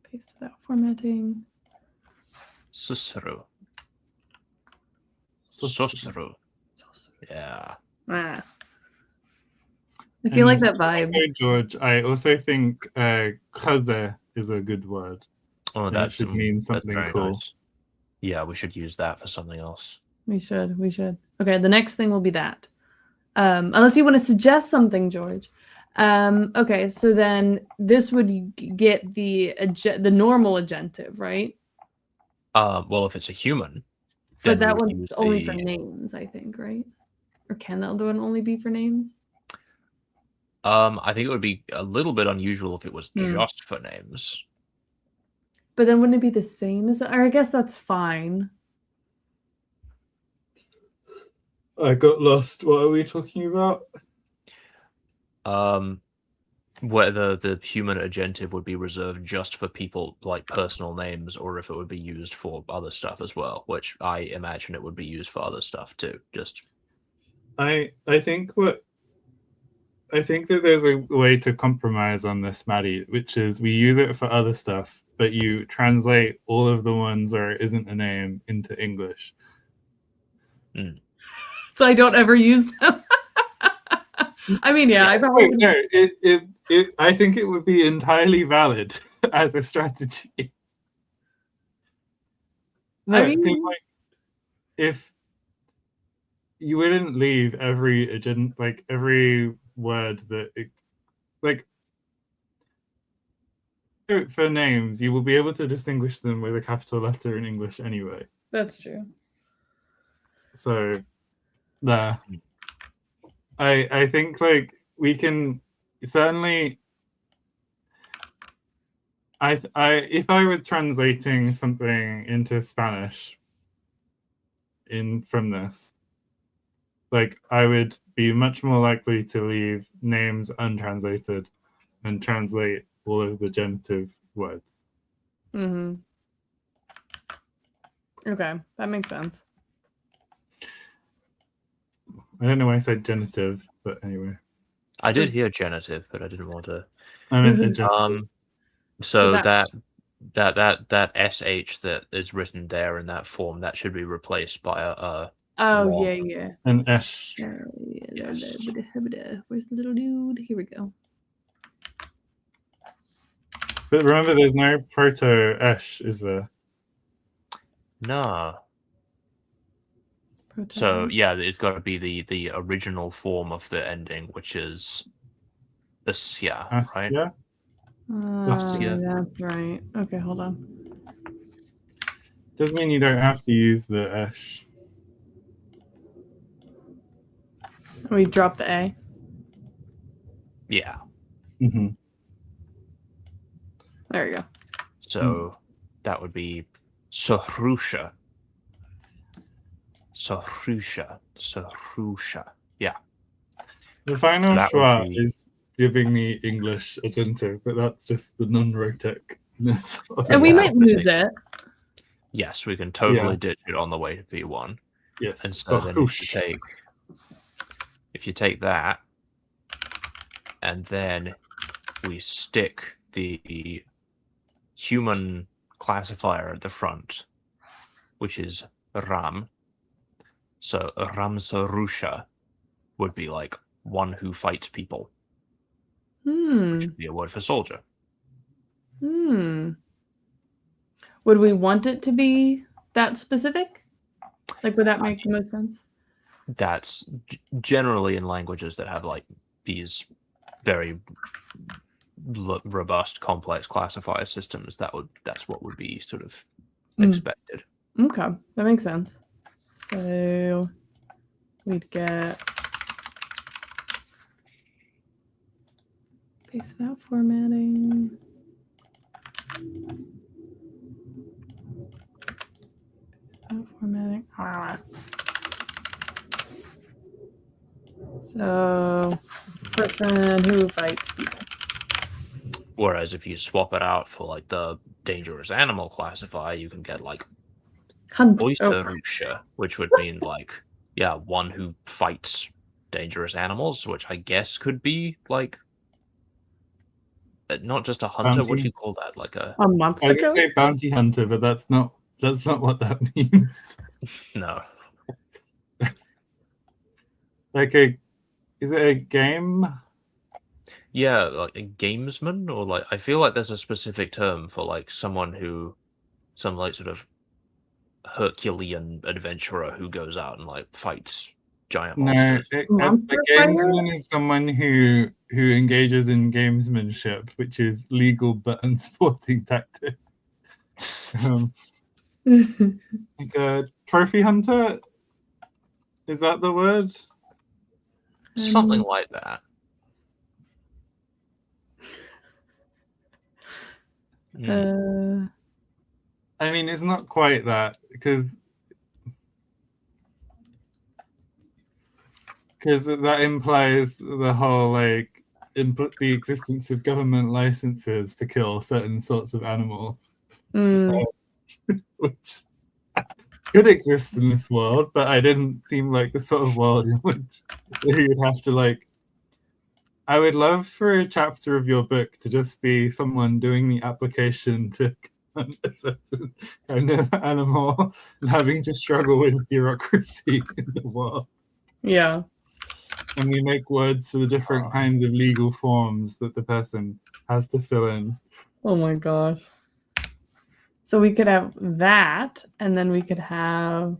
Paste without formatting. Cicero. Yeah. I feel like that vibe. Hey, George, I also think kaze is a good word. Oh, that should mean something cool. Nice. Yeah, we should use that for something else. We should. Okay, the next thing will be that. Unless you want to suggest something, George. Okay, so then this would get the normal agentive, right? Well, if it's a human, but that one's only for names, I think, right? Or can the other one only be for names? I think it would be a little bit unusual if it was just for names. But then wouldn't it be the same as? Or I guess that's fine. I got lost. What are we talking about? Whether the human agentive would be reserved just for people like personal names, or if it would be used for other stuff as well, which I imagine it would be used for other stuff too. I think that there's a way to compromise on this, Maddie, which is we use it for other stuff, but you translate all of the ones where it isn't a name into English. So I don't ever use them. I mean, yeah, I probably no. I think it would be entirely valid as a strategy. No, because if you wouldn't leave every agent, like every word that for names, you will be able to distinguish them with a capital letter in English anyway. That's true. So there. I think we can certainly if I were translating something into Spanish from this, I would be much more likely to leave names untranslated and translate all of the genitive words. Okay, that makes sense. I don't know why I said genitive, but anyway. I did hear genitive, but I didn't want to. I meant adjective. So that sh that is written there in that form, that should be replaced by a yeah. An esh. Yes. Where's the little dude? Here we go. But remember, there's no proto-esh, is there? No. So yeah, it's got to be the original form of the ending, which is asya, right? That's right. Okay, hold on. Doesn't mean you don't have to use the esh. We drop the A. Yeah. There we go. So that would be Sohrusha. Yeah. The final schwa is giving me English agentive, but that's just the non-rotecness. And we might lose it. Yes, we can totally ditch it on the way to B1. Yes. And so then if you take that, and then we stick the human classifier at the front, which is Ram. So Ramsarusha would be like one who fights people. Which would be a word for soldier. Would we want it to be that specific? Would that make the most sense? That's generally in languages that have these very robust, complex classifier systems. That's what would be sort of expected. Okay, that makes sense. So we'd get base without formatting. Formatting. So, person who fights people. Whereas if you swap it out for the dangerous animal classifier, you can get Oysterusha, which would mean one who fights dangerous animals, which I guess could be not just a hunter. Bounty. What do you call that? A monster. I was going to say bounty hunter, but that's not what that means. No. Is it a game? Yeah, like a gamesman, or I feel like there's a specific term for someone who, sort of Herculean adventurer who goes out and fights giant monsters. A gamesman is someone who engages in gamesmanship, which is legal but unsporting tactic. Like a trophy hunter? Is that the word? Something like that. I mean, it's not quite that, because that implies the whole, like, the existence of government licenses to kill certain sorts of animals, which could exist in this world, but I didn't seem like the sort of world in which you'd have to, like... I would love for a chapter of your book to just be someone doing the application to a certain kind of animal and having to struggle with bureaucracy in the world. Yeah. And we make words for the different kinds of legal forms that the person has to fill in. Oh my gosh. So we could have that, and then we could have...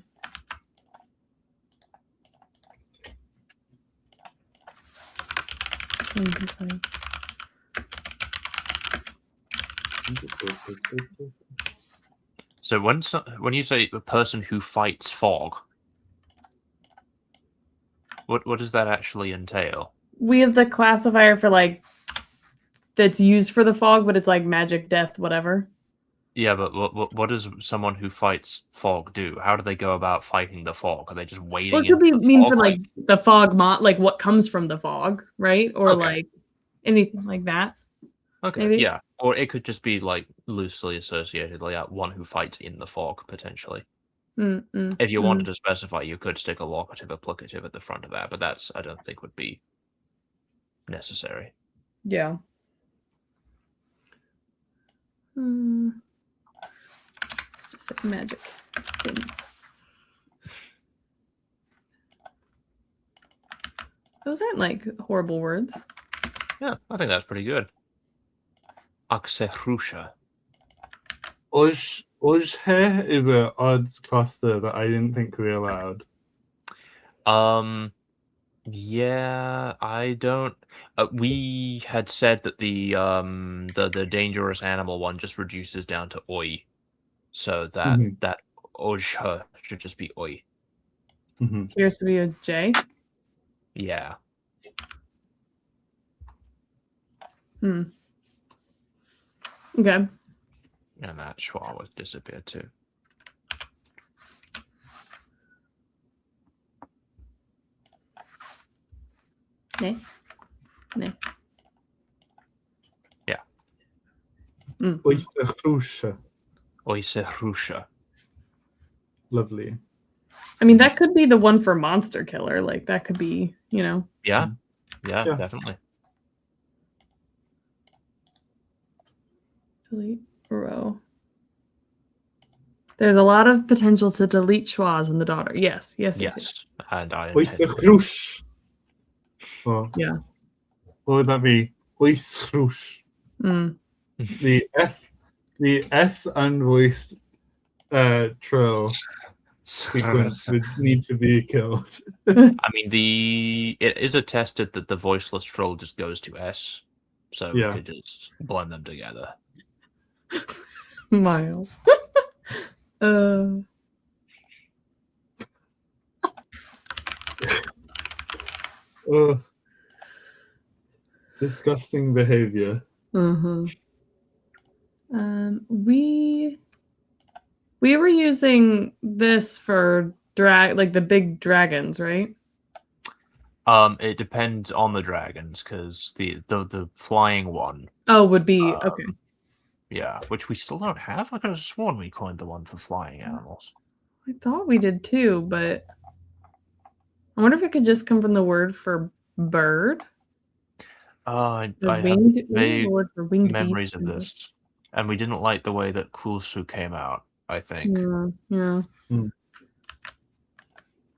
So when you say the person who fights fog, what does that actually entail? We have the classifier for, like, that's used for the fog, but it's like magic, death, whatever. Yeah, but what does someone who fights fog do? How do they go about fighting the fog? Are they just wading? Well, it could be mean for like the fog like what comes from the fog, right? Or like anything like that. Okay, maybe? Yeah. Or it could just be like loosely associated, like one who fights in the fog, potentially. If you wanted to specify, you could stick a locative applicative at the front of that, but that's, I don't think, would be necessary. Yeah. Just like magic things. Those aren't like horrible words. Yeah, I think that's pretty good. Akserusha. Ojhe is an odd cluster that I didn't think we allowed. Yeah, I don't. We had said that the dangerous animal one just reduces down to oi, so that that ojhe should just be oi. Appears to be a J. Yeah. Okay. And that schwa was disappeared too. Ne. Yeah. Oiserusha. Lovely. I mean, that could be the one for monster killer. Like, that could be, you know. Yeah, definitely. Delete row. There's a lot of potential to delete schwas in the daughter. Yes. And I Oiserusha. Yeah. What would that be? Oiserusha. The S unvoiced trill sequence would need to be killed. I mean, it is attested that the voiceless trill just goes to S, so we could just blend them together. Miles. Disgusting behavior. We were using this for like the big dragons, right? It depends on the dragons, because the flying one. Oh, would be okay. Yeah, which we still don't have. I could have sworn we coined the one for flying animals. I thought we did too, but I wonder if it could just come from the word for bird. I have vague memories of this, and we didn't like the way that Kulsu came out, I think. Yeah.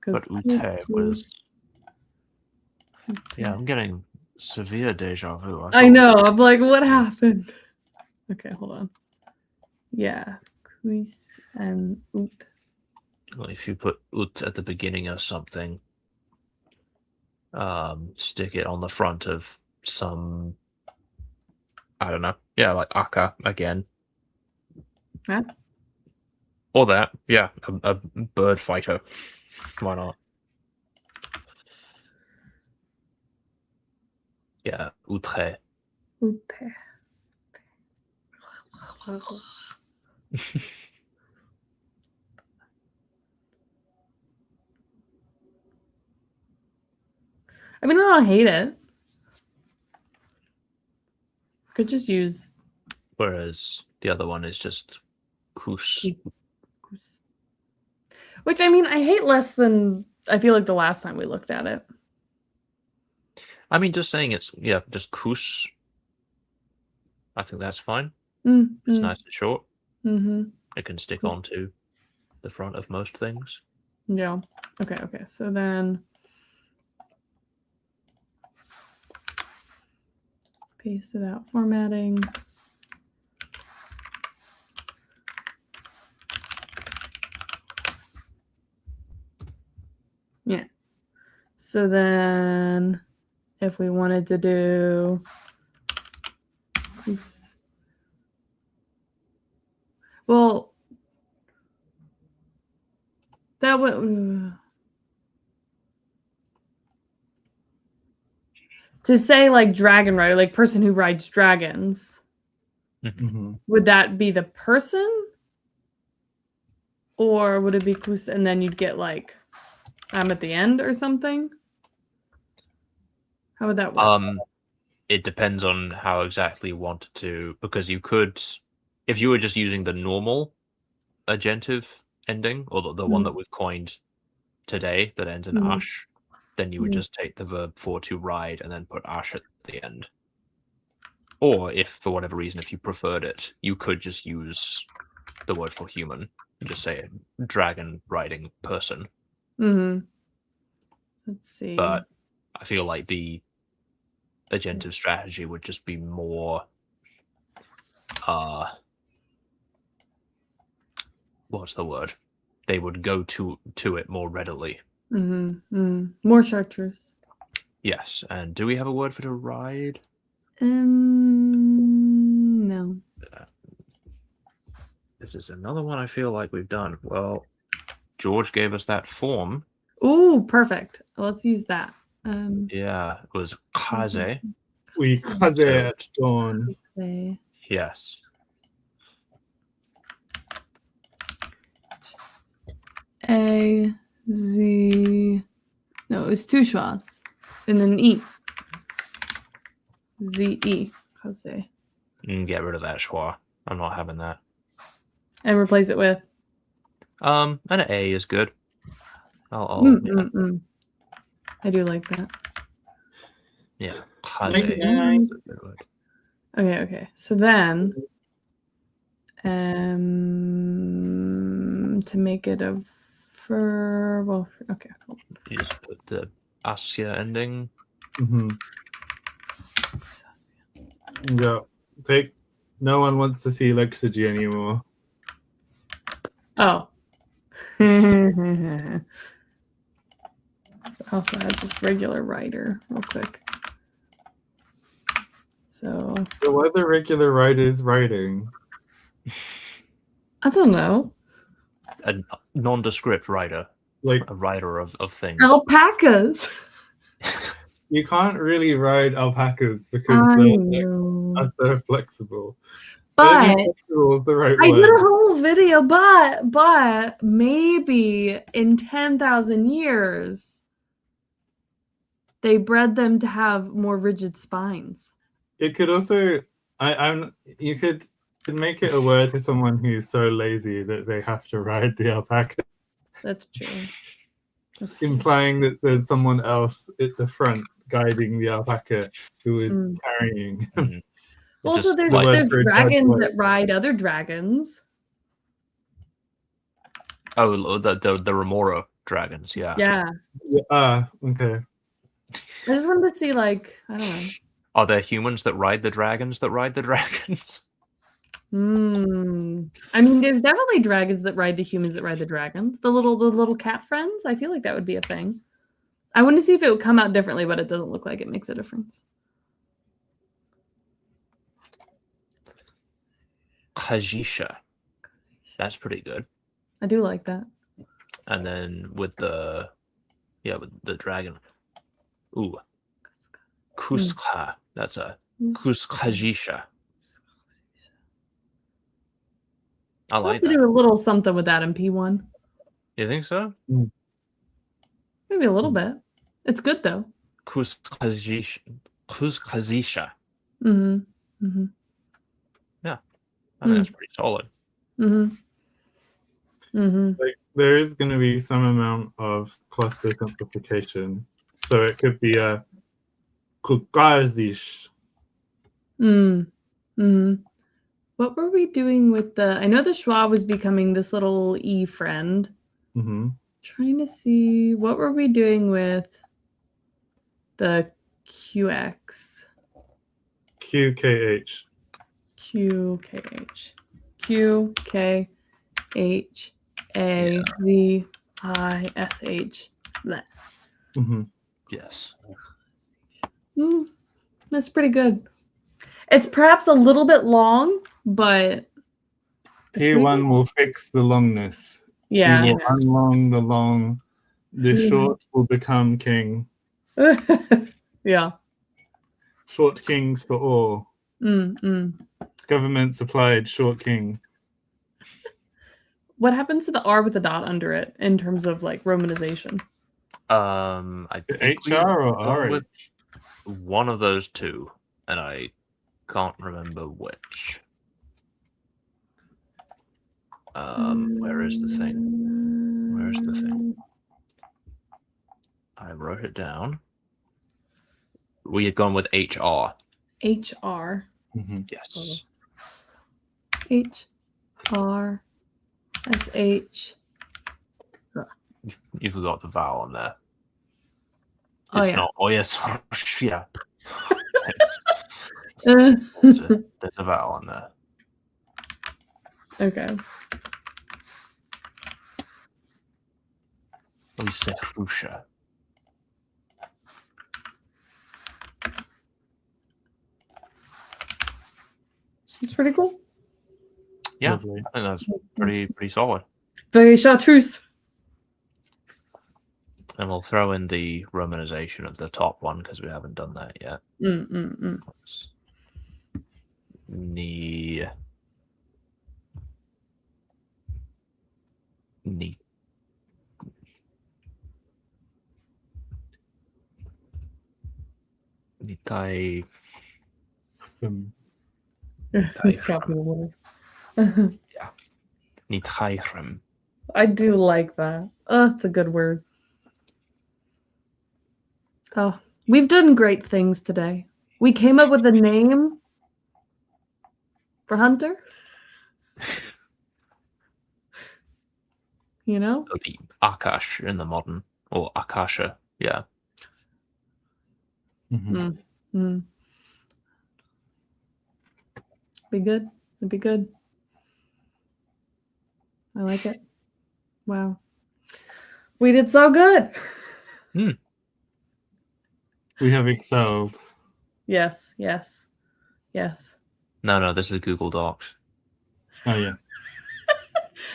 But Ute was... Yeah, I'm getting severe deja vu. I know. I'm like, what happened? Okay, hold on. Yeah. Kuis and Ut. Well, if you put Ut at the beginning of something, stick it on the front of some, I don't know, yeah, like Aka again. Huh? Or that, yeah, a bird fighter. Why not? Yeah, outre. Outre. I mean, I don't hate it. Could just use. Whereas the other one is just kus. Which, I mean, I hate less than I feel like the last time we looked at it. I mean, just saying it's, yeah, just kus. I think that's fine. It's nice and short. It can stick onto the front of most things. Yeah. Okay. So then paste it out, formatting. Yeah. So then if we wanted to do well, that would to say like dragon rider, like person who rides dragons. Would that be the person? Or would it be kus and then you'd get like at the end or something? How would that work? It depends on how exactly you want to, because you could, if you were just using the normal agentive ending, or the one that was coined today that ends in ash, then you would just take the verb for to ride and then put ash at the end. Or if for whatever reason, if you preferred it, you could just use the word for human and just say dragon riding person. Let's see. But I feel like the agentive strategy would just be more what's the word? They would go to it more readily. More characters. Yes. And do we have a word for to ride? No. This is another one I feel like we've done. Well, George gave us that form. Ooh, perfect. Let's use that. Yeah, it was kaze. We kaze at dawn. Yes. A Z. No, it was two schwas and then E. Z E. Kaze. Get rid of that schwa. I'm not having that. And replace it with. An A is good. I do like that. Yeah. Kaze. Okay. So then, to make it a verb. Well, okay, cool. You just put the asya ending. Yeah. No one wants to see Lexigy anymore. Oh. Also had just regular writer real quick. So why the regular writers writing? I don't know. A nondescript writer. Like a writer of things. Alpacas. You can't really ride alpacas because they're so flexible. But flexible is the right I word. did a whole video, but maybe in 10,000 years they bred them to have more rigid spines. It could also you could make it a word for someone who's so lazy that they have to ride the alpaca. That's true. Implying that there's someone else at the front guiding the alpaca who is carrying. Also, there's dragons that ride other dragons. Oh, the Remora dragons, yeah. Yeah. Okay. I just wanted to see, like, I don't know. Are there humans that ride the dragons that ride the dragons? I mean, there's definitely dragons that ride the humans that ride the dragons. The little cat friends. I feel like that would be a thing. I want to see if it would come out differently, but it doesn't look like it makes a difference. Kajisha. That's pretty good. I do like that. And then with the dragon. Ooh. Kuska. That's a Kuskajisha. I like that. To do a little something with that in P1. You think so? Maybe a little bit. It's good though. Kuskajisha. Mm-hmm. Mm-hmm. Yeah. I think that's pretty solid. Mm-hmm. Mm-hmm. Like, there is going to be some amount of cluster simplification. So it could be a Kukazish. Mm-hmm. What were we doing with the... I know the schwa was becoming this little E friend. Mm-hmm. Trying to see... What were we doing with the QX? QKH. QKH. QKH. AZISH. That. Mm-hmm. Yes. That's pretty good. It's perhaps a little bit long, but P1 will fix the longness. Yeah. We will unlong the long. The short will become king. Yeah. Short kings for all. Government supplied short king. What happens to the R with the dot under it in terms of like romanization? I think HR or RH? with one of those two, and I can't remember which. Where is the thing? Where's the thing? I wrote it down. We had gone with HR. HR. Mm-hmm. Yes. HR. SH. You forgot the vowel in there. Oh, It's yeah. not. Oh, yes. Yeah. Uh, There's a vowel in there. Okay. We say Rusha. It's pretty cool. Yeah, Lovely. I think that's pretty solid. Very chartreuse. And we'll throw in the romanization of the top one because we haven't done that yet. Ni Nitai. He's copying a little. Yeah. Nitaihrem. I do like that. Oh, it's a good word. Oh, we've done great things today. We came up with a name for Hunter. You know? The Akash in the modern, or Akasha, yeah. Mm-hmm. Be good. It'd be good. I like it. Wow. We did so good. We have excelled. Yes. No, this is Google Docs. Oh, yeah.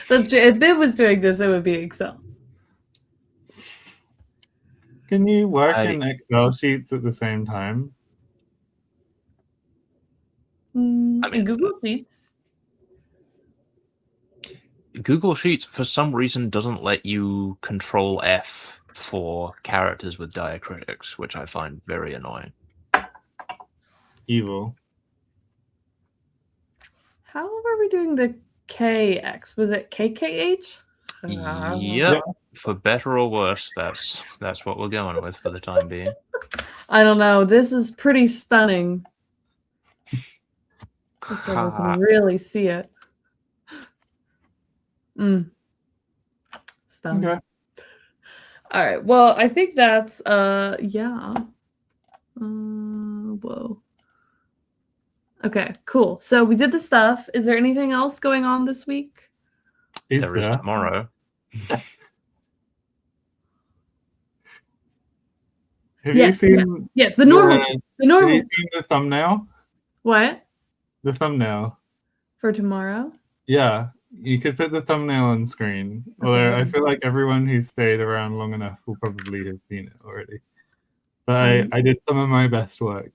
That's true. If Bib was doing this, it would be Excel. Can you work in Excel sheets at the same time? I mean, Google Sheets. Google Sheets, for some reason, doesn't let you Control F for characters with diacritics, which I find very annoying. Evil. How are we doing the KX? Was it KKH? Yep. For better or worse, that's what we're going with for the time being. I don't know. This is pretty stunning. So we can really see it. Stunning. Okay. All right. Well, I think that's yeah. Whoa. Okay, cool. So we did the stuff. Is there anything else going on this week? There is tomorrow. Have you seen? Yes, the normal. The normal. Have you seen the thumbnail? What? The thumbnail For tomorrow? Yeah, you could put the thumbnail on screen. Although I feel like everyone who stayed around long enough will probably have seen it already. But I did some of my best work.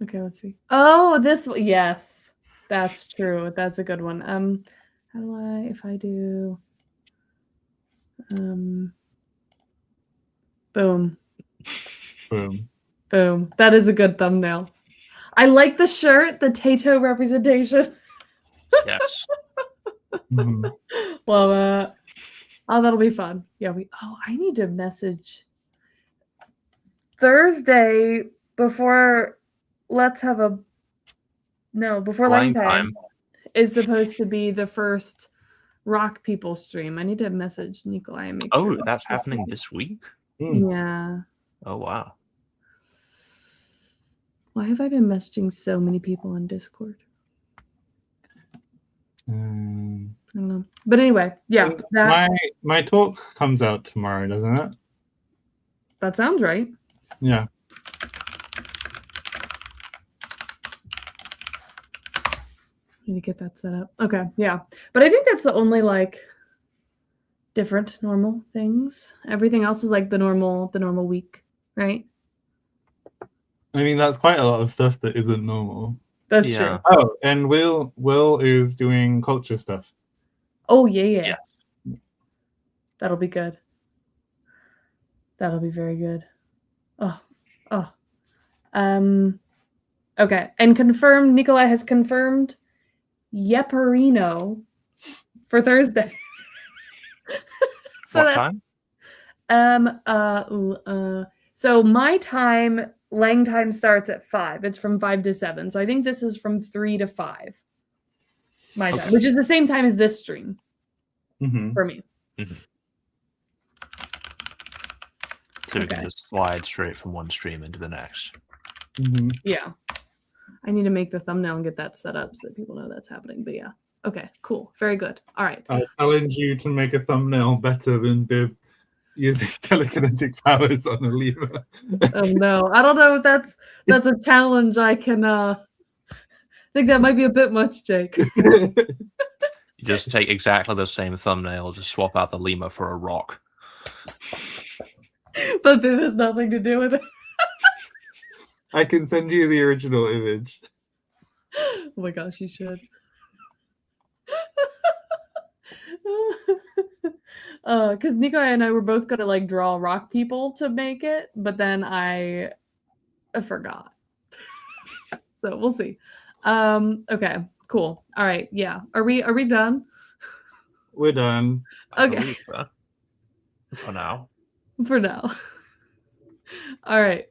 Okay, let's see. Oh, this, yes, that's true. That's a good one. How do I, if I do, boom. Boom. Boom. That is a good thumbnail. I like the shirt, the Tato representation. Yes. Mm-hmm. Well, oh, that'll be fun. Yeah, I need to message Thursday before before Lang Time is supposed to be the first Rock People stream. I need to message Nikolai and make sure. Oh, that's happening this week? Yeah. Oh, wow. Why have I been messaging so many people on Discord? I don't know. But anyway, yeah. My talk comes out tomorrow, doesn't it? That sounds right. Yeah. Need to get that set up. Okay, yeah. But I think that's the only different normal things. Everything else is like the normal week, right? I mean, that's quite a lot of stuff that isn't normal. That's true. Oh, and Will is doing culture stuff. Oh, yeah. That'll be good. That'll be very good. Oh. Okay. And confirmed, Nikolai has confirmed Yepperino for Thursday. So what time? So my time, Lang time starts at 5. It's from 5 to 7. So I think this is from 3 to 5. My time, which is the same time as this stream for me. Mm-hmm. So we can just slide straight from one stream into the next. Mm-hmm. Yeah. I need to make the thumbnail and get that set up so that people know that's happening. But yeah. Okay, cool. Very good. All right. I challenge you to make a thumbnail better than Bib using telekinetic powers on a lever. Oh no. I don't know if that's a challenge I can I think that might be a bit much, Jake. You just take exactly the same thumbnail, just swap out the lemur for a rock. But Bib has nothing to do with it. I can send you the original image. Oh my gosh, you should. Because Nikolai and I were both gonna draw rock people to make it, but then I forgot. So we'll see. Okay, cool. All right, yeah. Are we done? We're done. Okay. For now. For now. All right.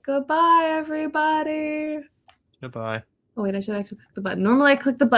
Goodbye, everybody. Goodbye. Oh wait, I should actually click the button. Normally I click the button.